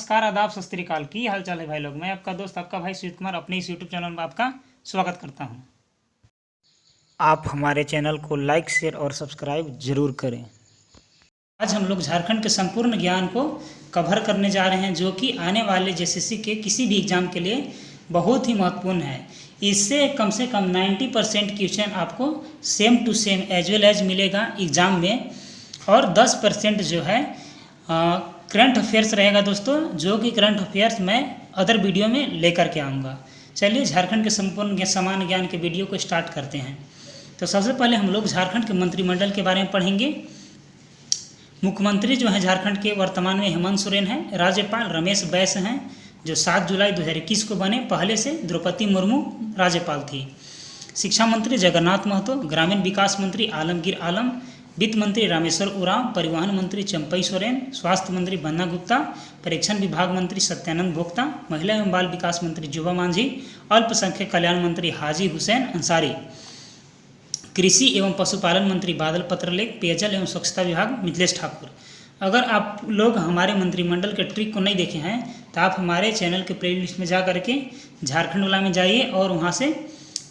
नमस्कार, आदाब, सत श्री अकाल। की हाल चाल है भाई लोग। मैं आपका दोस्त, आपका भाई सुजीत कुमार अपने इस यूट्यूब चैनल में आपका स्वागत करता हूं। आप हमारे चैनल को लाइक, शेयर और सब्सक्राइब जरूर करें। आज हम लोग झारखंड के संपूर्ण ज्ञान को कवर करने जा रहे हैं, जो कि आने वाले जेसीसी के किसी भी एग्जाम के लिए बहुत ही महत्वपूर्ण है। इससे कम से कम 90% क्वेश्चन आपको same to same as well as मिलेगा एग्ज़ाम में, और 10% जो है करंट अफेयर्स रहेगा दोस्तों, जो कि करंट अफेयर्स मैं अदर वीडियो में लेकर के आऊँगा। चलिए झारखंड के संपूर्ण सामान्य ज्ञान के वीडियो को स्टार्ट करते हैं। तो सबसे पहले हम लोग झारखंड के मंत्रिमंडल के बारे में पढ़ेंगे। मुख्यमंत्री जो है झारखंड के वर्तमान में हेमंत सोरेन हैं। राज्यपाल रमेश बैस हैं, जो 7 जुलाई 2021 को बने। पहले से द्रौपदी मुर्मू राज्यपाल थी। शिक्षा मंत्री जगन्नाथ महतो, ग्रामीण विकास मंत्री आलमगीर आलम, वित्त मंत्री रामेश्वर उरांव, परिवहन मंत्री चंपई सोरेन, स्वास्थ्य मंत्री बन्ना गुप्ता, परीक्षण विभाग मंत्री सत्यानंद भोक्ता, महिला एवं बाल विकास मंत्री जुबा मांझी, अल्पसंख्यक कल्याण मंत्री हाजी हुसैन अंसारी, कृषि एवं पशुपालन मंत्री बादल पत्रलेख, पेयजल एवं स्वच्छता विभाग मिथिलेश ठाकुर। अगर आप लोग हमारे मंत्रिमंडल के ट्रिक को नहीं देखे हैं तो आप हमारे चैनल के प्लेलिस्ट में जा करके झारखंड वाला में जाइए और वहाँ से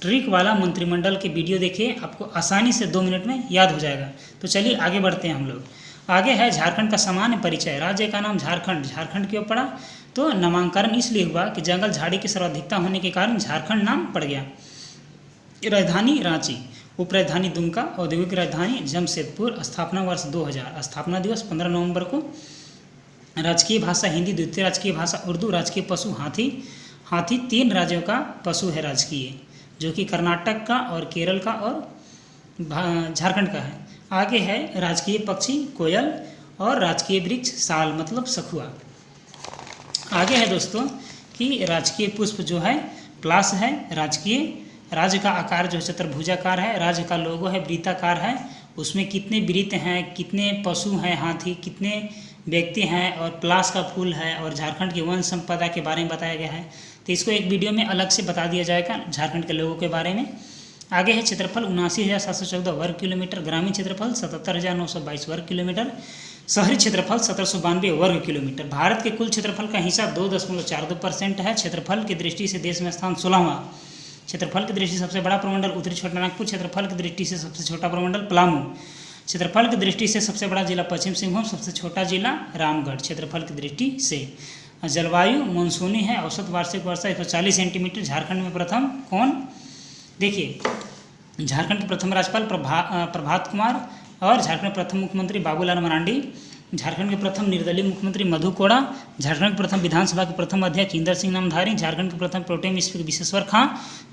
ट्रिक वाला मंत्रिमंडल के वीडियो देखिए, आपको आसानी से 2 मिनट में याद हो जाएगा। तो चलिए आगे बढ़ते हैं हम लोग। आगे है झारखंड का सामान्य परिचय। राज्य का नाम झारखंड। झारखंड क्यों पड़ा? तो नामांकन इसलिए हुआ कि जंगल झाड़ी की सर्वाधिकता होने के कारण झारखंड नाम पड़ गया। राजधानी रांची, उप राजधानी दुमका, औद्योगिक राजधानी जमशेदपुर। स्थापना वर्ष 2000। स्थापना दिवस 15 नवंबर को। राजकीय भाषा हिंदी, द्वितीय राजकीय भाषा उर्दू। राजकीय पशु हाथी। हाथी 3 राज्यों का पशु है राजकीय, जो कि कर्नाटक का और केरल का और झारखंड का है। आगे है राजकीय पक्षी कोयल और राजकीय वृक्ष साल मतलब सखुआ। आगे है दोस्तों कि राजकीय पुष्प जो है प्लास है। राजकीय राज्य का आकार जो चतुर्भुजाकार है। राज्य का लोगो है वृत्ताकार है। उसमें कितने वृत्त हैं, कितने पशु हैं हाथी, कितने व्यक्ति हैं, और प्लास का फूल है, और झारखंड की वन संपदा के बारे में बताया गया है। तो इसको एक वीडियो में अलग से बता दिया जाएगा झारखंड के लोगों के बारे में। आगे है क्षेत्रफल 79,714 वर्ग किलोमीटर। ग्रामीण क्षेत्रफल 77,922 वर्ग किलोमीटर। शहरी क्षेत्रफल 1792 वर्ग किलोमीटर। भारत के कुल क्षेत्रफल का हिस्सा 2.42% है। क्षेत्रफल की दृष्टि से देश में स्थान 16वां। क्षेत्रफल की दृष्टि से सबसे बड़ा प्रमंडल उत्तरी छोटानागपुर। क्षेत्रफल की दृष्टि से सबसे छोटा प्रमंडल पलामू। क्षेत्रफल की दृष्टि से सबसे बड़ा जिला पश्चिम सिंहभूम। सबसे छोटा जिला रामगढ़ क्षेत्रफल की दृष्टि से। जलवायु मानसूनी है। औसत वार्षिक वर्षा 140 सेंटीमीटर। झारखंड में प्रथम कौन? देखिए, झारखंड के प्रथम राज्यपाल प्रभात कुमार, और झारखंड के प्रथम मुख्यमंत्री बाबूलाल मरांडी। झारखंड के प्रथम निर्दलीय मुख्यमंत्री मधु कोड़ा। झारखंड के प्रथम विधानसभा के प्रथम अध्यक्ष इंदर सिंह नामधारी। झारखंड के प्रथम प्रोटेम स्पीकर विश्वेश्वर खां।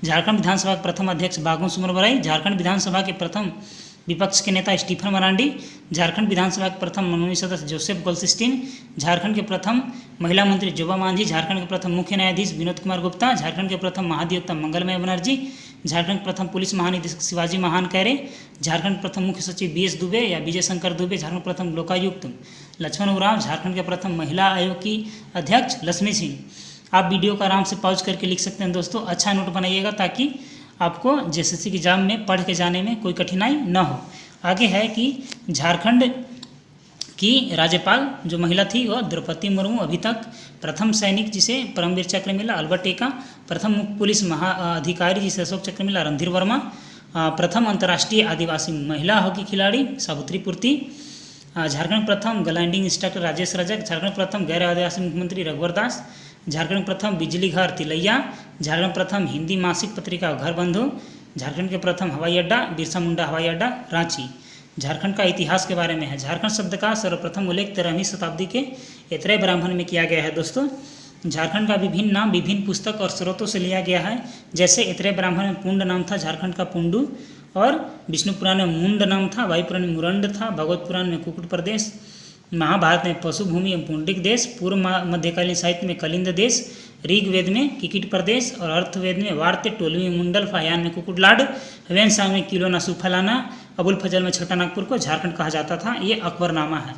झारखंड विधानसभा के प्रथम अध्यक्ष बागुन सुमर बराई। झारखंड विधानसभा के प्रथम विपक्ष के नेता स्टीफन मरांडी। झारखंड विधानसभा के प्रथम मनोनीत सदस्य जोसेफ गोल्डस्टीन। झारखंड के प्रथम महिला मंत्री जुबा मांझी। झारखंड के प्रथम मुख्य न्यायाधीश विनोद कुमार गुप्ता। झारखंड के प्रथम महाधिवक्ता मंगलमय बनर्जी। झारखंड के प्रथम पुलिस महानिदेशक शिवाजी महान कैरे। झारखंड के प्रथम मुख्य सचिव BS दुबे या विजय शंकर दुबे। झारखंड के प्रथम लोकायुक्त लक्ष्मण उरांव। झारखंड के प्रथम महिला आयोग की अध्यक्ष लक्ष्मी सिंह। आप वीडियो को आराम से पॉज करके लिख सकते हैं दोस्तों। अच्छा नोट बनाइएगा ताकि आपको जेसीसी के एग्जाम में पढ़ के जाने में कोई कठिनाई न हो। आगे है कि झारखंड की राज्यपाल जो महिला थी वह द्रौपदी मुर्मू। अभी तक प्रथम सैनिक जिसे परमवीर चक्र मिला अल्बर्ट एक्का। प्रथम पुलिस महाअधिकारी जिसे अशोक चक्र मिला रणधीर वर्मा। प्रथम अंतर्राष्ट्रीय आदिवासी महिला हॉकी खिलाड़ी सावित्री पूर्ति। झारखंड प्रथम ग्लाइडिंग इंस्ट्रक्टर राजेश रजक। झारखंड प्रथम गैर आदिवासी मुख्यमंत्री रघुवर दास। झारखंड प्रथम बिजली घर तिलैया। झारखंड प्रथम हिंदी मासिक पत्रिका घर बंधु। झारखंड के प्रथम हवाई अड्डा बिरसा मुंडा हवाई अड्डा रांची। झारखंड का इतिहास के बारे में है। झारखंड शब्द का सर्वप्रथम उल्लेख 13वीं शताब्दी के ऐतरेय ब्राह्मण में किया गया है दोस्तों। झारखंड का विभिन्न नाम विभिन्न पुस्तक और स्रोतों से लिया गया है। जैसे ऐतरेय ब्राह्मण में पुंड नाम था झारखंड का पुंडू, और विष्णु पुराण में मुंड नाम था, वायु पुराण में मुरंड था, भगवत पुराण में कुकुट प्रदेश, महाभारत में पशुभूमि एवं पुंडिक देश, पूर्व मध्यकालीन साहित्य में कलिंद देश, ऋग्वेद में किकिट प्रदेश, और अर्थवेद में वार्ते, टोलवी में मुंडल, फायान में कुकुटलाड, वेनसांग में किलोना सुफलाना, अबुल फजल में छोटानागपुर को झारखंड कहा जाता था। ये अकबरनामा है।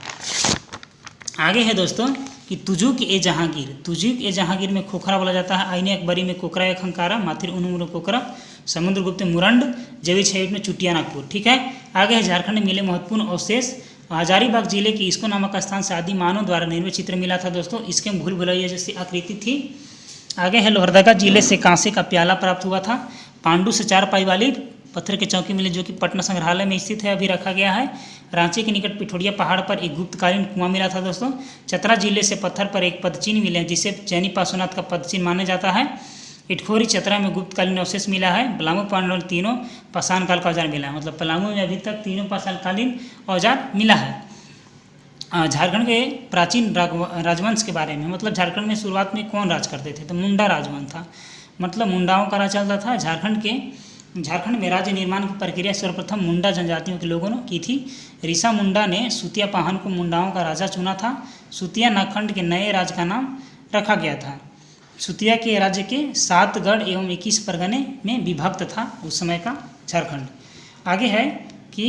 आगे है दोस्तों कि तुजुक ए जहांगीर। तुजुक ए जहांगीर में खोखरा बोला जाता है। आईने अकबरी में कोकरा या खंकारा, माथिर उनुमुर कोकरा, समुद्रगुप्त में मुरंड, जवी छेट में चुटिया नागपुर। ठीक है। आगे है झारखंड में मिले महत्वपूर्ण अवशेष। हजारीबाग जिले के इसको नामक स्थान से आदि मानव द्वारा निर्मित चित्र मिला था दोस्तों। इसके भूल भुलैया जैसी आकृति थी। आगे है लोहरदगा जिले से कांसे का प्याला प्राप्त हुआ था। पांडु से 4 पाई वाली पत्थर की चौकी मिली जो कि पटना संग्रहालय में स्थित है, अभी रखा गया है। रांची के निकट पिठोरिया पहाड़ पर एक गुप्तकालीन कुआं मिला था दोस्तों। चतरा जिले से पत्थर पर एक पदचिन्ह मिले जिसे जैनी पार्श्वनाथ का पदचिन्ह माना जाता है। इटखोरी चतरा में गुप्तकालीन अवशेष मिला है। पलामू पांडुल तीनों पाषाण काल का औजार मिला है, मतलब पलामू में अभी तक तीनों पाषाणकालीन औजार मिला है। झारखंड के प्राचीन राजवंश के बारे में, मतलब झारखंड में शुरुआत में कौन राज करते थे, तो मुंडा राजवंश था, मतलब मुंडाओं का राज चलता था। झारखंड में राज्य निर्माण की प्रक्रिया सर्वप्रथम मुंडा जनजातियों के लोगों ने की थी। ऋषा मुंडा ने सुतिया पाहन को मुंडाओं का राजा चुना था। सुतिया नागखंड के नए राज्य का नाम रखा गया था। सुतिया के राज्य के 7 गढ़ एवं 21 परगने में विभक्त था उस समय का झारखंड। आगे है कि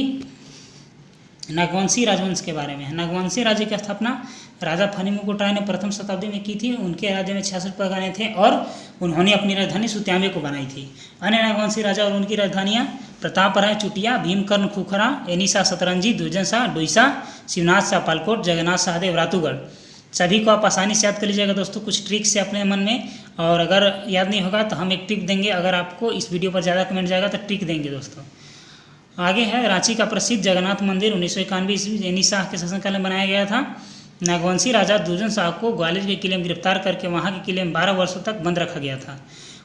नागवंशी राजवंश के बारे में है। नागवंशी राज्य की स्थापना राजा फनी मुकुट राय ने प्रथम शताब्दी में की थी। उनके राज्य में 66 परगने थे और उन्होंने अपनी राजधानी सुत्याम्बे को बनाई थी। अन्य नागवंशी राजा और उनकी राजधानियाँ प्रताप राय चुटिया, भीमकर्ण खुखरा, एनिसा सतरंजी, दुर्जन शाह डोईसा, शिवनाथ शाह पालकोट, जगन्नाथ शाहदेव रातूगढ़। सभी को आप आसानी से याद कर लीजिएगा दोस्तों, कुछ ट्रिक्स से अपने मन में, और अगर याद नहीं होगा तो हम एक ट्रिक देंगे। अगर आपको इस वीडियो पर ज़्यादा कमेंट जाएगा तो ट्रिक देंगे दोस्तों। आगे है रांची का प्रसिद्ध जगन्नाथ मंदिर 1991 ईस्वी जैनी शाह के शासनकाल में बनाया गया था। नागवंशी राजा दुर्जन शाह को ग्वालियर के किले में गिरफ्तार करके वहां के किले में 12 वर्षों तक बंद रखा गया था।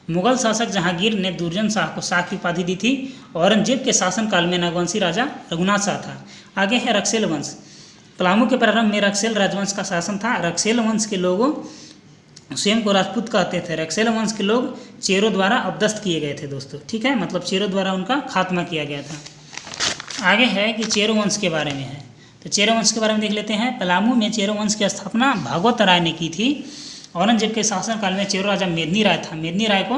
मुगल शासक जहांगीर ने दुर्जन शाह को शाह की उपाधि दी थी। औरंगजेब के शासनकाल में नागवंशी राजा रघुनाथ शाह था। आगे है रक्सेल वंश। पलामू के प्रारंभ में रक्सेल राजवंश का शासन था। रक्सेल वंश के लोगों स्वयं को राजपूत कहते थे। रक्सेल वंश के लोग चेरों द्वारा अपदस्थ किए गए थे दोस्तों, ठीक है, मतलब चेरों द्वारा उनका खात्मा किया गया था। आगे है कि चेरो वंश के बारे में है, तो चेरो वंश के बारे में देख लेते हैं। पलामू में चेरो वंश की स्थापना भागवत राय ने की थी। औरंगजेब के शासनकाल में चेरो राजा मेदिनी राय था। मेदिनी राय को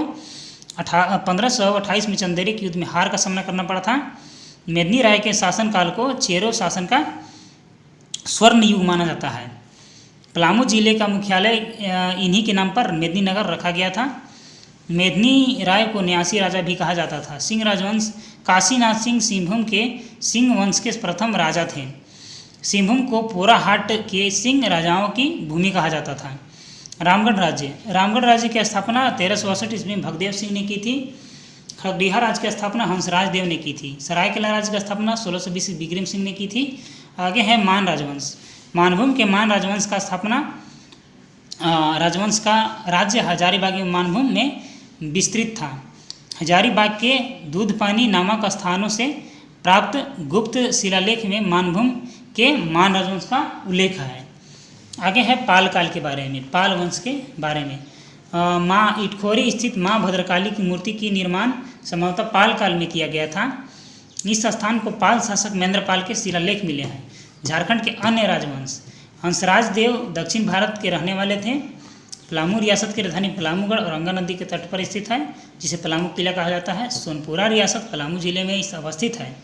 1528 में चंदेरी के युद्ध में हार का सामना करना पड़ा था। मेदिनी राय के शासनकाल को चेरो शासन का स्वर्ण युग माना जाता है। पलामू जिले का मुख्यालय इन्हीं के नाम पर मेदिनी नगर रखा गया था। मेदिनी राय को न्यासी राजा भी कहा जाता था। सिंह राजवंश। काशीनाथ सिंह सिंहभूम के सिंह वंश के प्रथम राजा थे। सिंहभूम को पोराहाट के सिंह राजाओं की भूमि कहा जाता था। रामगढ़ राज्य। रामगढ़ राज्य की स्थापना 1362 ईस्वी में भगदेव सिंह ने की थी। खगड़िया राज्य की स्थापना हंसराज देव ने की थी। सरायकेला राज्य की स्थापना 1620 विक्रम सिंह ने की थी। आगे है मान राजवंश। मानभूम के मान राजवंश का स्थापना राजवंश का राज्य हजारीबाग एवं मानभूम में विस्तृत था। हजारीबाग के दूध पानी नामक स्थानों से प्राप्त गुप्त शिलालेख में मानभूम के मान राजवंश का उल्लेख है। आगे है पाल काल के बारे में, पाल वंश के बारे में। माँ इटखोरी स्थित माँ भद्रकाली की मूर्ति की निर्माण संभवतः पाल काल में किया गया था। इस स्थान को पाल शासक महेंद्रपाल के शिलालेख मिले हैं। झारखंड के अन्य राजवंश। हंसराज देव दक्षिण भारत के रहने वाले थे। पलामू रियासत की राजधानी पलामूगढ़ और गंगा नदी के तट पर स्थित है, जिसे पलामू किला कहा जाता है। सोनपुरा रियासत पलामू जिले में अवस्थित है।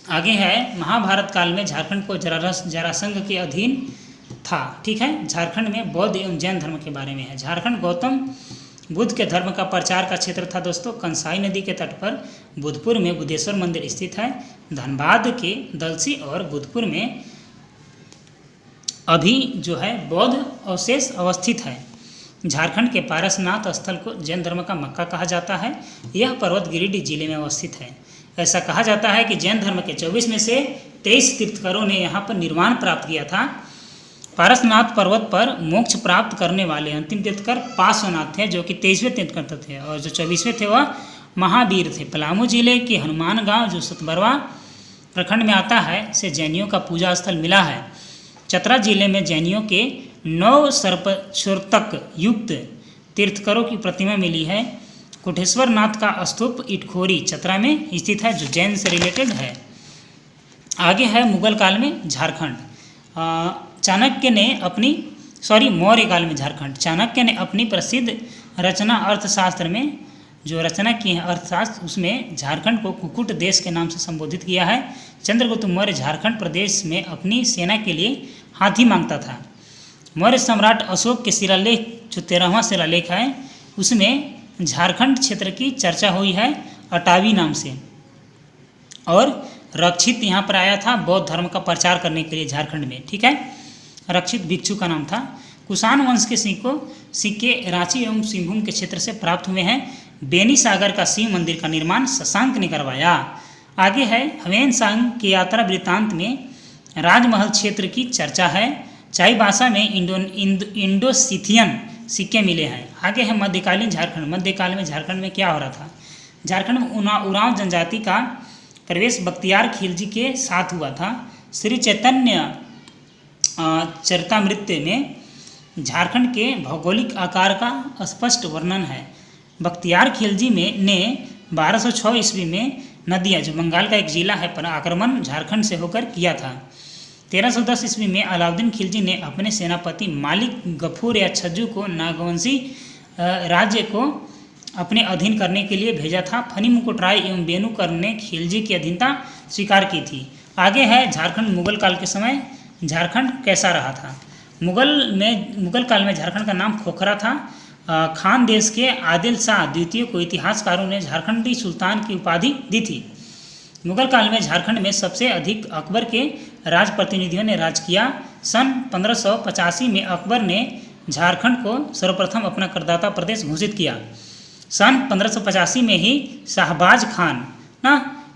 आगे है महाभारत काल में झारखंड को जरासंध के अधीन था, ठीक है। झारखंड में बौद्ध एवं जैन धर्म के बारे में है। झारखंड गौतम बुद्ध के धर्म का प्रचार का क्षेत्र था दोस्तों। कंसाई नदी के तट पर बुद्धपुर में बुद्धेश्वर मंदिर स्थित है। धनबाद के दलसी और बुद्धपुर में अभी जो है बौद्ध अवशेष अवस्थित है। झारखंड के पारसनाथ स्थल को जैन धर्म का मक्का कहा जाता है। यह पर्वत गिरिडीह जिले में अवस्थित है। ऐसा कहा जाता है कि जैन धर्म के 24 में से 23 तीर्थंकरों ने यहाँ पर निर्वाण प्राप्त किया था। पारसनाथ पर्वत पर मोक्ष प्राप्त करने वाले अंतिम तीर्थंकर पार्श्वनाथ थे, जो कि 23वें तीर्थंकर थे, और जो 24वें थे वह महावीर थे। पलामू जिले के हनुमान गांव जो सतबरवा प्रखंड में आता है से जैनियों का पूजा स्थल मिला है। चतरा जिले में जैनियों के 9 सर्पशोर्तक युक्त तीर्थंकरों की प्रतिमा मिली है। कोटेश्वर नाथ का स्तूप इटखोरी चतरा में स्थित है, जो जैन से रिलेटेड है। आगे है मुगल काल में झारखंड। चाणक्य ने मौर्य काल में झारखंड। चाणक्य ने अपनी प्रसिद्ध रचना अर्थशास्त्र में जो रचना की है अर्थशास्त्र, उसमें झारखंड को कुकुट देश के नाम से संबोधित किया है। चंद्रगुप्त मौर्य झारखंड प्रदेश में अपनी सेना के लिए हाथी मांगता था। मौर्य सम्राट अशोक के शिलालेख जो 13वां शिलालेख है, उसमें झारखंड क्षेत्र की चर्चा हुई है अटावी नाम से। और रक्षित यहाँ पर आया था बौद्ध धर्म का प्रचार करने के लिए झारखंड में, ठीक है। रक्षित भिक्षु का नाम था। कुषाण वंश के सिक्के रांची एवं सिंहभूम के क्षेत्र से प्राप्त हुए हैं। बेनी सागर का शिव मंदिर का निर्माण शशांक ने करवाया। आगे है ह्वेनसांग की यात्रा वृत्तांत में राजमहल क्षेत्र की चर्चा है। चाईबासा में इंडो-सिथियन सिक्के मिले हैं। आगे है मध्यकालीन झारखंड। मध्यकाल में झारखंड में क्या हो रहा था? झारखंड में उरांव जनजाति का प्रवेश बख्तियार खिलजी के साथ हुआ था। श्री चैतन्य चरितमृत में झारखंड के भौगोलिक आकार का स्पष्ट वर्णन है। बख्तियार खिलजी ने 1206 ईस्वी में नदिया, जो बंगाल का एक जिला है, पर आक्रमण झारखंड से होकर किया था। 1310 ईस्वी में अलाउद्दीन खिलजी ने अपने सेनापति मालिक गफूर या छज्जू को नागवंशी राज्य को अपने अधीन करने के लिए भेजा था। फनी मुकुटराय एवं बेनुकर ने खिलजी की अधीनता स्वीकार की थी। आगे है झारखंड मुगल काल के समय झारखंड कैसा रहा था। मुगल काल में झारखंड का नाम खोखरा था। खान देश के आदिल शाह द्वितीय को इतिहासकारों ने झारखंडी सुल्तान की उपाधि दी थी। मुगल काल में झारखंड में सबसे अधिक अकबर के राज प्रतिनिधियों ने राज किया। सन 1585 में अकबर ने झारखंड को सर्वप्रथम अपना करदाता प्रदेश घोषित किया। सन 1585 में ही शाहबाज खान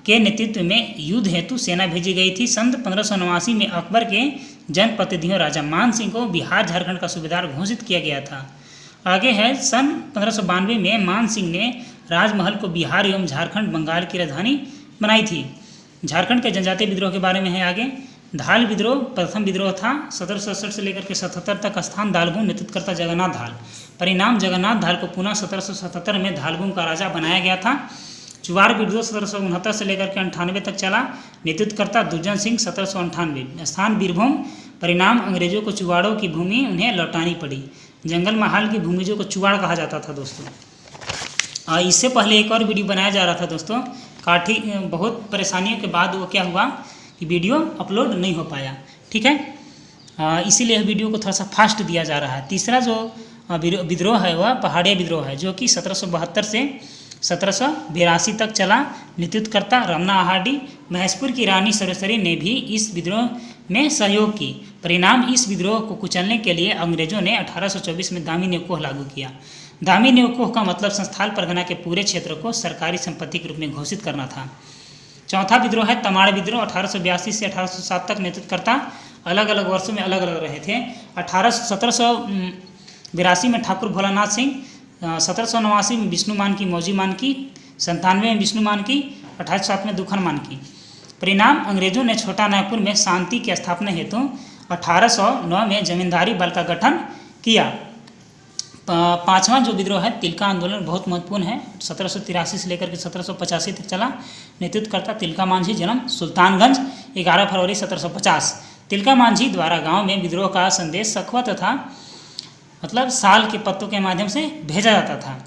के नेतृत्व में युद्ध हेतु सेना भेजी गई थी। सन 1589 में अकबर के जनप्रतिनिधियों राजा मान सिंह को बिहार झारखंड का सूबेदार घोषित किया गया था। आगे है सन 1592 में मान सिंह ने राजमहल को बिहार एवं झारखंड बंगाल की राजधानी बनाई थी। झारखंड के जनजातीय विद्रोह के बारे में है आगे। धाल विद्रोह प्रथम विद्रोह था। 1767 से लेकर के 77 तक स्थान दालबूम, नेतृत्वकर्ता जगन्नाथ धाल। परिणाम जगन्नाथ धाल को पुनः 1777 में धालबूम का राजा बनाया गया था। चुवार विद्रोह 1769 से लेकर के 98 तक चला। नेतृत्वकर्ता दुर्जन सिंह 1798। स्थान बीरभूम। परिणाम अंग्रेजों को चुवाड़ों की भूमि उन्हें लौटानी पड़ी। जंगल महाल की भूमिजों को चुवाड़ कहा जाता था दोस्तों। इससे पहले एक और वीडियो बनाया जा रहा था दोस्तों। काफ़ी बहुत परेशानियों के बाद वो क्या हुआ कि वीडियो अपलोड नहीं हो पाया, ठीक है। इसीलिए वीडियो को थोड़ा सा फास्ट दिया जा रहा है। तीसरा जो विद्रोह है वह पहाड़िया विद्रोह है, जो कि 1772 से 1782 तक चला। नेतृत्वकर्ता रमना आहाडी। महेशपुर की रानी सरोसरी ने भी इस विद्रोह में सहयोग की। परिणाम इस विद्रोह को कुचलने के लिए अंग्रेजों ने 1824 में दामी न्योकोह लागू किया। दामी न्योकोह का मतलब संस्थाल परगना के पूरे क्षेत्र को सरकारी संपत्ति के रूप में घोषिट करना था। चौथा विद्रोह है तमाड़ विद्रोह। 1882 से 1807 तक नेतृत्वकर्ता अलग अलग वर्षों में अलग अलग रहे थे। 1782 में ठाकुर भोलानाथ सिंह, 1789 में विष्णु मानकी, मौजी मानकी, 97 में विष्णु मानकी, 1807 में दुखन मानकी। परिणाम अंग्रेजों ने छोटा नागपुर में शांति की स्थापना हेतु 1809 में जमींदारी बल का गठन किया। पांचवा जो विद्रोह है तिलका आंदोलन बहुत महत्वपूर्ण है। 1783 से लेकर के 1785 तक चला। नेतृत्वकर्ता तिलका मांझी। जन्म सुल्तानगंज, 11 फरवरी 1750। तिलका मांझी द्वारा गांव में विद्रोह का संदेश सखुआ तथा मतलब साल के पत्तों के माध्यम से भेजा जाता था।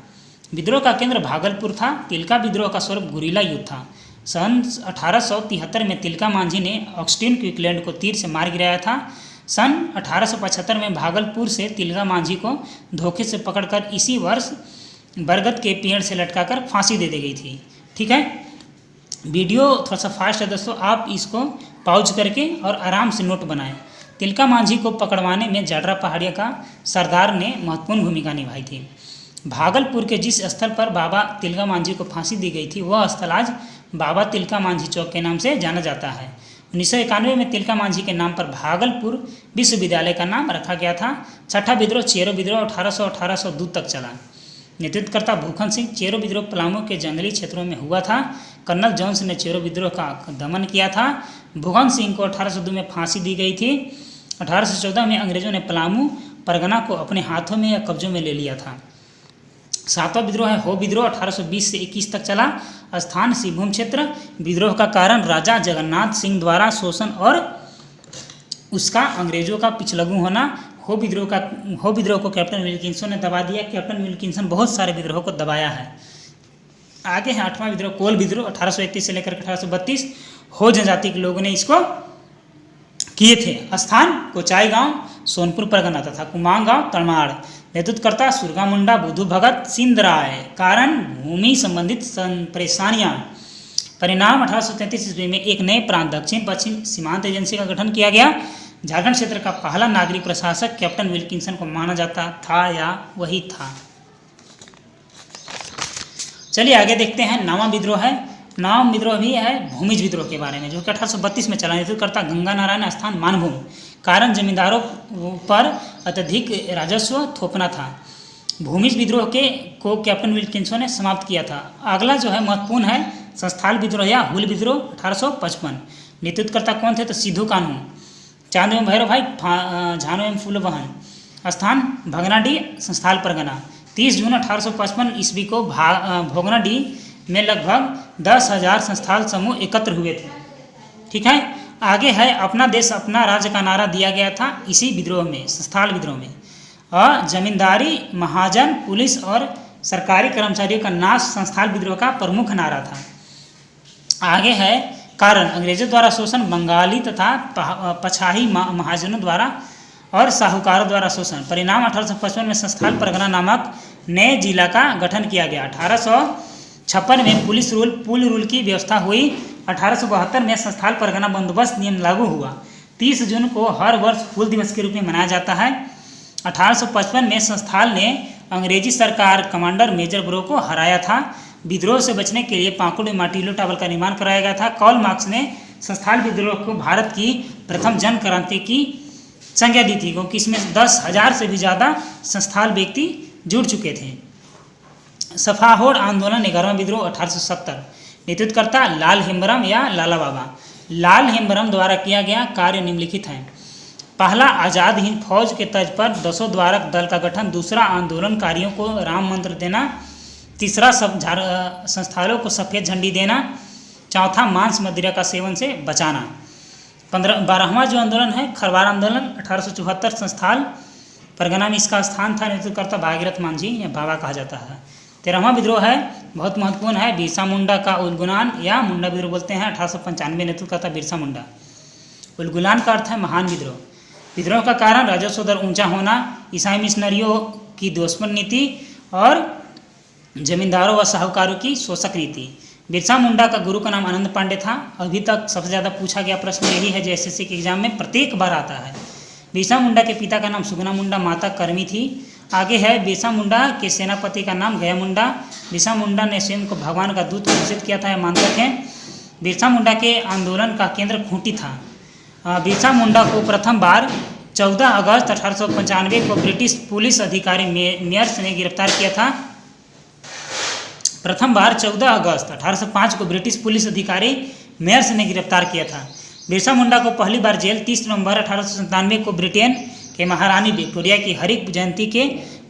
विद्रोह का केंद्र भागलपुर था। तिलका विद्रोह का स्वरूप गुरिल्ला युद्ध था। सन 1873 में तिलका मांझी ने ऑक्सटिन क्विकलैंड को तीर से मार गिराया था। सन 1875 में भागलपुर से तिलका मांझी को धोखे से पकड़कर इसी वर्ष बरगद के पेड़ से लटकाकर फांसी दे दी गई थी, ठीक है। वीडियो थोड़ा सा फास्ट है दोस्तों, आप इसको पॉज करके और आराम से नोट बनाएं। तिलका मांझी को पकड़वाने में जाडरा पहाड़िया का सरदार ने महत्वपूर्ण भूमिका निभाई थी। भागलपुर के जिस स्थल पर बाबा तिलका मांझी को फांसी दी गई थी वह स्थल आज बाबा तिलका मांझी चौक के नाम से जाना जाता है। 1991 में तिलका मांझी के नाम पर भागलपुर विश्वविद्यालय का नाम रखा गया था। छठा विद्रोह चेरो विद्रोह 1800-1802 तक चला। नेतृत्वकर्ता भूखन सिंह। चेरो विद्रोह पलामू के जंगली क्षेत्रों में हुआ था। कर्नल जॉन्स ने चेरो विद्रोह का दमन किया था। भूखन सिंह को 1802 में फांसी दी गई थी। 1814 में अंग्रेजों ने पलामू परगना को अपने हाथों में या कब्जों में ले लिया था। सातवां विद्रोह है हो विद्रोह। 1820 से 21 तक चला। स्थान सिंहभूम क्षेत्र। विद्रोह का कारण राजा जगन्नाथ सिंह द्वारा शोषण और उसका अंग्रेजों का पिछलग्गू होना। हो विद्रोह को कैप्टन विल्किंसन ने दबा दिया। कैप्टन विल्किंसन बहुत सारे विद्रोह को दबाया है। आगे है 8वां विद्रोह कोल विद्रोह। 1831 से लेकर 1832 हो जनजाति के लोगों ने इसको किए थे। स्थान कोचाई गांव, सोनपुर परगना तथा कुमांग गांव, तड़माड़। नेतृत्वकर्ता सुरगा मुंडा, बुधू भगत, सिंध राय। कारण भूमि संबंधित परेशानियां। परिणाम 1833 ईस्वी में एक नए प्रांत दक्षिण पश्चिम सीमांत एजेंसी का गठन किया गया। झारखंड क्षेत्र का पहला नागरिक प्रशासक कैप्टन विल्किंसन को माना जाता था या वही था। चलिए आगे देखते हैं नामा विद्रोह है। नाम विद्रोह भी है भूमिज विद्रोह के बारे में, जो कि 1832 में चला। नेतृत्वकर्ता गंगा नारायण स्थान मानभूम, कारण जमींदारों पर अत्यधिक राजस्व थोपना था। भूमिज विद्रोह को कैप्टन विल्किंसन ने समाप्त किया था। अगला जो है महत्वपूर्ण है संस्थाल विद्रोह या हुल विद्रोह 1855। नेतृत्वकर्ता कौन थे? तो सिद्धू कान्हू, चांद एवं भैरव भाई, झानो एवं फूलबहन, स्थान भगनाडीह, संस्थाल परगना। 30 जून 1855 ईस्वी को भोगनाडीह में लगभग 10,000 संस्थाल समूह एकत्र हुए थे। ठीक है, आगे है अपना देश अपना राज्य का नारा दिया गया था इसी विद्रोह में, संस्थाल विद्रोह में। और जमींदारी, महाजन, पुलिस और सरकारी कर्मचारियों का नाश संस्थाल विद्रोह का प्रमुख नारा था। आगे है कारण अंग्रेजों द्वारा शोषण, बंगाली तथा पछाही महाजनों द्वारा और साहूकारों द्वारा शोषण। परिणाम 1855 में संस्थाल परगना नामक नए जिला का गठन किया गया। 1856 में पुल रूल की व्यवस्था हुई। 1872 में संस्थाल परगना बंदोबस्त नियम लागू हुआ। 30 जून को हर वर्ष हुल दिवस के रूप में मनाया जाता है। 1855 में संस्थाल ने अंग्रेजी सरकार कमांडर मेजर ब्रो को हराया था। विद्रोह से बचने के लिए पाकुड़ में मार्टिलो टावर का निर्माण कराया गया था। कार्ल मार्क्स ने संस्थाल विद्रोह को भारत की प्रथम जन क्रांति की संज्ञा दी थी, क्योंकि इसमें 10,000 से भी ज़्यादा संस्थाल व्यक्ति जुड़ चुके थे। सफाहोड़ आंदोलन 11वां विद्रोह 1870। नेतृत्वकर्ता लाल हेम्बरम या लाला बाबा। लाल हेम्बरम द्वारा किया गया कार्य निम्नलिखित है। पहला, आज़ाद हिंद फौज के तर्ज पर 10 द्वारक दल का गठन। दूसरा, आंदोलनकारियों को राम मंत्र देना। तीसरा, सब संस्थानों को सफ़ेद झंडी देना। चौथा, मांस मदिरा का सेवन से बचाना। 12वां जो आंदोलन है खरवार आंदोलन 1874। संस्थाल परगना में इसका स्थान था। नेतृत्वकर्ता भागीरथ मांझी या बाबा कहा जाता है। 13वां विद्रोह है, बहुत महत्वपूर्ण है, बिरसा मुंडा का उलगुलान या मुंडा विद्रोह बोलते हैं। 1895 नेतृत्वकर्ता बिरसा मुंडा। उलगुलान का अर्थ है महान विद्रोह। विद्रोह का कारण राजस्व दर ऊंचा होना, ईसाई मिशनरियों की दुश्मन नीति और जमींदारों व साहूकारों की शोषक नीति। बिरसा मुंडा का गुरु का नाम आनंद पांडे था। अभी तक सबसे ज़्यादा पूछा गया प्रश्न यही है जो SSC के एग्जाम में प्रत्येक बार आता है। बिरसा मुंडा के पिता का नाम सुगना मुंडा, माता कर्मी थी। आगे है बिरसा मुंडा के सेनापति का नाम गया मुंडा। बिरसा मुंडा ने स्वयं को भगवान का दूत घोषित किया था, यह मानते थे। बिरसा मुंडा के आंदोलन का केंद्र खूंटी था। बिरसा मुंडा को प्रथम बार 14 अगस्त 1895 को ब्रिटिश पुलिस अधिकारी मेयर्स ने गिरफ्तार किया था। प्रथम बार 14 अगस्त 1805 को ब्रिटिश पुलिस अधिकारी मेयर्स ने गिरफ्तार किया था। बिरसा मुंडा को पहली बार जेल 30 नवंबर 1897 को ब्रिटेन के महारानी विक्टोरिया की हरित जयंती के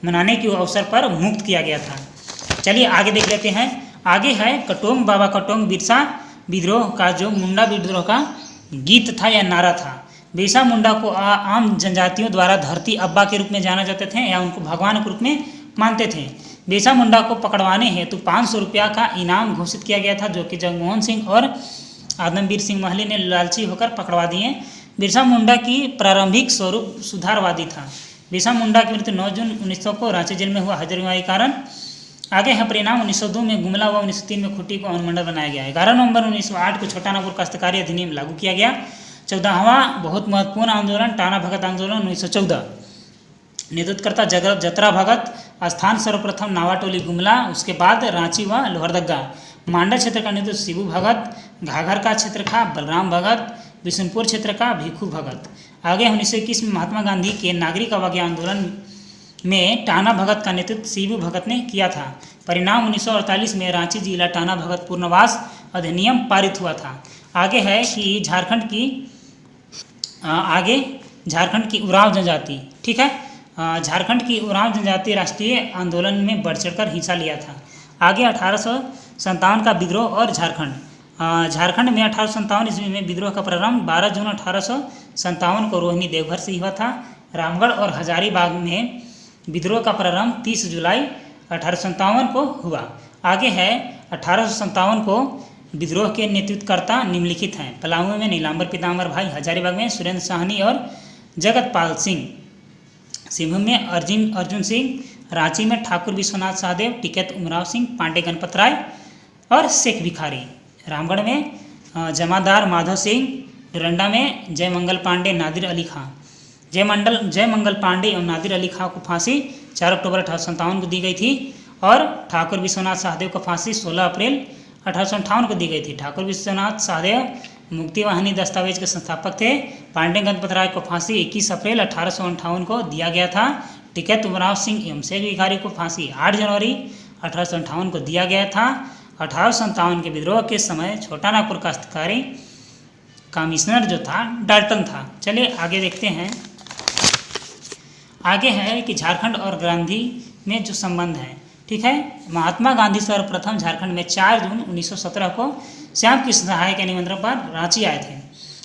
मनाने के अवसर पर मुक्त किया गया था। चलिए आगे देख लेते हैं। आगे है कटोंग बाबा कटोंग बिरसा विद्रोह का जो मुंडा विद्रोह का गीत था या नारा था। बिरसा मुंडा को आम जनजातियों द्वारा धरती अब्बा के रूप में जाना जाते थे या उनको भगवान के रूप में मानते थे। बिरसा मुंडा को पकड़वाने हेतु 500 रुपया का इनाम घोषित किया गया था, जो कि जगमोहन सिंह और आदमवीर सिंह महली ने लालची होकर पकड़वा दिए। बिरसा मुंडा की प्रारंभिक स्वरूप सुधारवादी था। बिरसा मुंडा की मृत्यु 9 जून 1900 को रांची जेल में हुआ हजर बीमारी के कारण। आगे है परिणाम 1902 में गुमला व 1903 में खुट्टी को अनुमंडल बनाया गया। 11 नवंबर 1908 को छोटानागपुर काश्तकारी अधिनियम लागू किया गया। 14वां बहुत महत्वपूर्ण आंदोलन टाना भगत आंदोलन 1914। नेतृत्वकर्ता जतरा भगत। स्थान सर्वप्रथम नावाटोली गुमला, उसके बाद रांची व लोहरदगा। मांडा क्षेत्र का नेतृत्व शिबू भगत। घाघर का क्षेत्र का बलराम भगत। बिशुनपुर क्षेत्र का भिखू भगत। आगे 1921 में महात्मा गांधी के नागरिक अवज्ञा आंदोलन में टाना भगत का नेतृत्व शिबू भगत ने किया था। परिणाम 1948 में रांची जिला टाना भगत पूर्णवास अधिनियम पारित हुआ था। आगे है कि झारखंड की उरांव जनजाति। ठीक है, झारखंड की उरांव जनजाति राष्ट्रीय आंदोलन में बढ़ चढ़कर हिस्सा लिया था। आगे 1857 का विद्रोह और झारखंड। झारखंड में 1857 ईस्वी में विद्रोह का प्रारंभ 12 जून 1857 को रोहिणी देवघर से हुआ था। रामगढ़ और हजारीबाग में विद्रोह का प्रारंभ 30 जुलाई 1857 को हुआ। आगे है 1857 को विद्रोह के नेतृत्वकर्ता निम्नलिखित हैं। पलामू में नीलांबर पीताम्बर भाई, हजारीबाग में सुरेंद्र साहनी और जगतपाल सिंह, सिंहभूम में अर्जुन सिंह, रांची में ठाकुर विश्वनाथ सहदेव, टिकैत उमराव सिंह, पांडे गणपत राय और शेख भिखारी। रामगढ़ में जमादार माधव सिंह, डोरंडा में जयमंगल पांडे, नादिर अली खां। जयमंगल पांडे एवं नादिर अली खां को फांसी 4 अक्टूबर 1857 को दी गई थी और ठाकुर विश्वनाथ सहदेव को फांसी 16 अप्रैल 1858 को दी गई थी। ठाकुर विश्वनाथ सहदेव मुक्ति वाहिनी दस्तावेज के संस्थापक थे। पांडे गणपत राय को फांसी 21 अप्रैल 1858 को दिया गया था। टिकैत उमराव सिंह एवं शेख भिखारी को फांसी 8 जनवरी 1858 को दिया गया था। 1857 के विद्रोह के समय छोटा नागपुर काश्तकारी कमिश्नर जो था डाल्टन था। चलिए आगे देखते हैं। आगे है कि झारखंड और गांधी में जो संबंध है, ठीक है। महात्मा गांधी सर्वप्रथम झारखंड में 4 जून 1917 को श्याम कृष्ण सहाय के निमंत्रण पर रांची आए थे।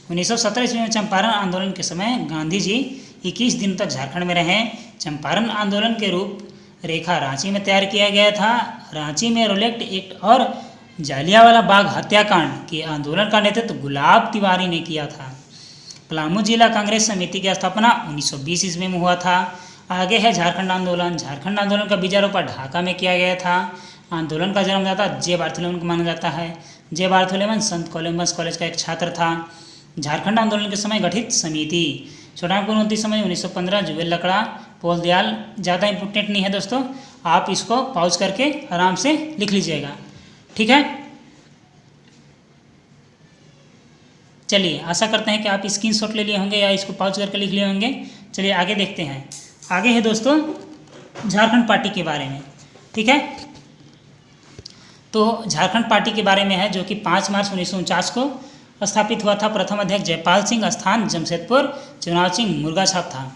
1917 ईस्वी में चंपारण आंदोलन के समय गांधी जी 21 दिन तक झारखंड में रहे। चंपारण आंदोलन के रूप रेखा रांची में तैयार किया गया था। रांची में रोलेक्ट एक्ट और जालियांवाला बाग हत्याकांड के आंदोलन का नेतृत्व गुलाब तिवारी ने किया था। पलामू जिला कांग्रेस समिति की स्थापना 1920 ईस्वी में हुआ था। आगे है झारखंड आंदोलन। झारखंड आंदोलन का बीजारोपण ढाका में किया गया था। आंदोलन का जन्मदाता जे बार्थोलेमन को माना जाता है। जे बार्थोलेमन संत कोलम्बस कॉलेज का एक छात्र था। झारखंड आंदोलन के समय गठित समिति छोटा नागपुर उन्नति समय 1915 जुवेल लकड़ा, पोल दयाल। ज़्यादा इंपॉर्टेंट नहीं है दोस्तों, आप इसको पॉज करके आराम से लिख लीजिएगा, ठीक है। चलिए आशा करते हैं कि आप स्क्रीनशॉट ले लिए होंगे या इसको पॉज करके लिख लिए होंगे। चलिए आगे देखते हैं। आगे है दोस्तों झारखंड पार्टी के बारे में, ठीक है। तो झारखंड पार्टी के बारे में है जो कि 5 मार्च 1949 को स्थापित हुआ था। प्रथम अध्यक्ष जयपाल सिंह, स्थान जमशेदपुर, चुनाव चिन्ह मुर्गा छाप था।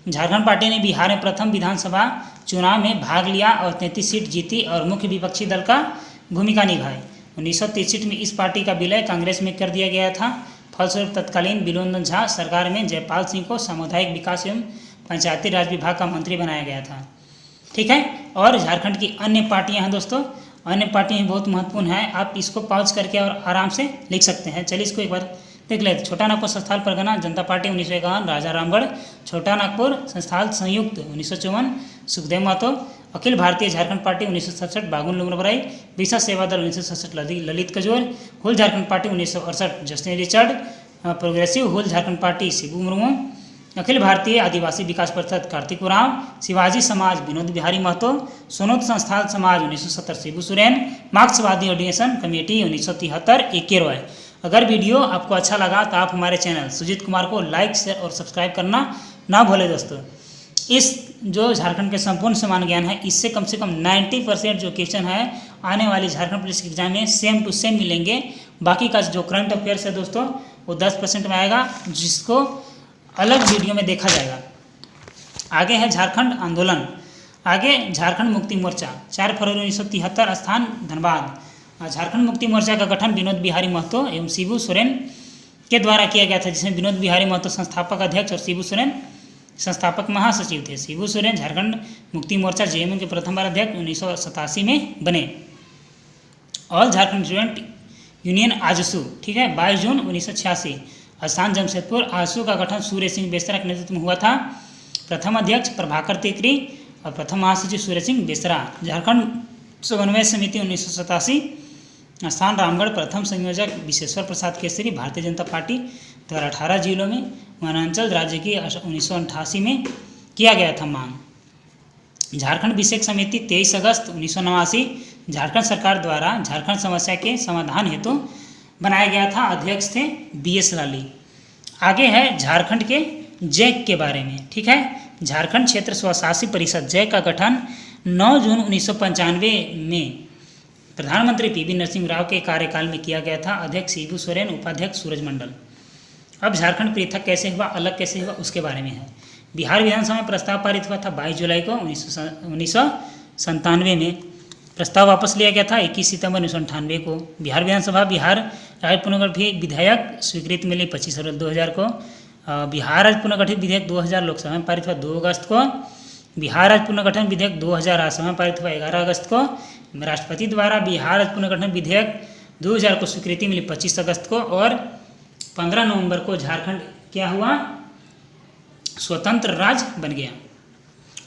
झारखंड पार्टी ने बिहार में प्रथम विधानसभा चुनाव में भाग लिया और 33 सीट जीती और मुख्य विपक्षी दल का भूमिका निभाई। 1963 में इस पार्टी का विलय कांग्रेस में कर दिया गया था। फलस्वरूप तत्कालीन बिलोंदन झा सरकार में जयपाल सिंह को सामुदायिक विकास एवं पंचायती राज विभाग का मंत्री बनाया गया था, ठीक है। और झारखंड की अन्य पार्टियां हैं दोस्तों, अन्य पार्टियां बहुत महत्वपूर्ण हैं। आप इसको पॉज करके और आराम से लिख सकते हैं। चलिए इसको एक बार देख लेते। छोटा नागपुर संस्थान परगना जनता पार्टी 1951, राजा रामगढ़। छोटा नागपुर संस्थान संयुक्त 1954, सुखदेव महतो। अखिल भारतीय झारखंड पार्टी 1967, बागुन लुमरबराई। विशा Seva Dal 1967, Lalit Kajol. Hul Jharkhand party 1968, Justin Richard. Progressive Hul Jharkhand party Shibu Murmu. Akhil Bharatiya Adivasi विकास परिषद कार्तिक उरांव। शिवाजी समाज विनोद बिहारी महतो। सोनोत संस्थान समाज 1970 शिबू सोरेन। मार्क्सवादी ऑर्डिनेशन कमेटी 1973 ए.के. रॉय। अगर वीडियो आपको अच्छा लगा तो आप हमारे चैनल सुजीत कुमार को लाइक शेयर और सब्सक्राइब करना ना भूलें दोस्तों। इस जो झारखंड के संपूर्ण समान ज्ञान है इससे कम से कम 90% जो क्वेश्चन है आने वाली झारखंड पुलिस के एग्जाम में सेम टू सेम मिलेंगे। बाकी का जो करंट अफेयर्स है दोस्तों वो 10% में आएगा, जिसको अलग वीडियो में देखा जाएगा। आगे है झारखंड आंदोलन। आगे झारखंड मुक्ति मोर्चा 4 फरवरी 1973, स्थान धनबाद। झारखंड मुक्ति मोर्चा का गठन विनोद बिहारी महतो एवं शिबू सोरेन के द्वारा किया गया था, जिसमें विनोद बिहारी महतो संस्थापक अध्यक्ष और शिबू सोरेन संस्थापक महासचिव थे। शिबू सोरेन झारखंड मुक्ति मोर्चा जेएमयू के प्रथम बार अध्यक्ष 1987 में बने। All Jharkhand student union AJSU, ठीक है, 22 जून 1986, स्थान जमशेदपुर। आजसू का गठन सूर्य सिंह बेसरा के नेतृत्व में हुआ था। प्रथम अध्यक्ष प्रभाकर तेकरी और प्रथम महासचिव सूर्य सिंह बेसरा। झारखंड समन्वय समिति 1987, स्थान रामगढ़। प्रथम संयोजक विशेश्वर प्रसाद केसरी। भारतीय जनता पार्टी द्वारा 18 जिलों में वनांचल राज्य की 1988 में किया गया था मांग। झारखंड विशेष समिति 23 अगस्त 1989, झारखंड सरकार द्वारा झारखंड समस्या के समाधान हेतु बनाया गया था। अध्यक्ष थे BS लाली। आगे है झारखंड के जैक के बारे में, ठीक है। झारखंड क्षेत्र स्वशासी परिषद जैक का गठन 9 जून 1995 में प्रधानमंत्री PV नरसिंह राव के कार्यकाल में किया गया था। अध्यक्ष शिबू सोरेन, उपाध्यक्ष सूरज मंडल। अब झारखंड पृथक कैसे हुआ, अलग कैसे हुआ, उसके बारे में है। बिहार विधानसभा में प्रस्ताव पारित हुआ था 22 जुलाई को 1997 में। प्रस्ताव वापस लिया गया था 21 सितंबर 1998 को। बिहार विधानसभा बिहार राज्य पुनर्गठित विधेयक स्वीकृति मिली 25 अप्रैल 2000 को। बिहार राज्य पुनर्गठित विधेयक 2000 लोकसभा में पारित हुआ 2 अगस्त को। बिहार राज्य पुनर्गठन विधेयक 2000 राज्यसभा में पारित हुआ 11 अगस्त को। राष्ट्रपति द्वारा बिहार राज्य पुनर्गठन विधेयक 2000 को स्वीकृति मिली 25 अगस्त को। और 15 नवंबर को झारखंड क्या हुआ, स्वतंत्र राज्य बन गया,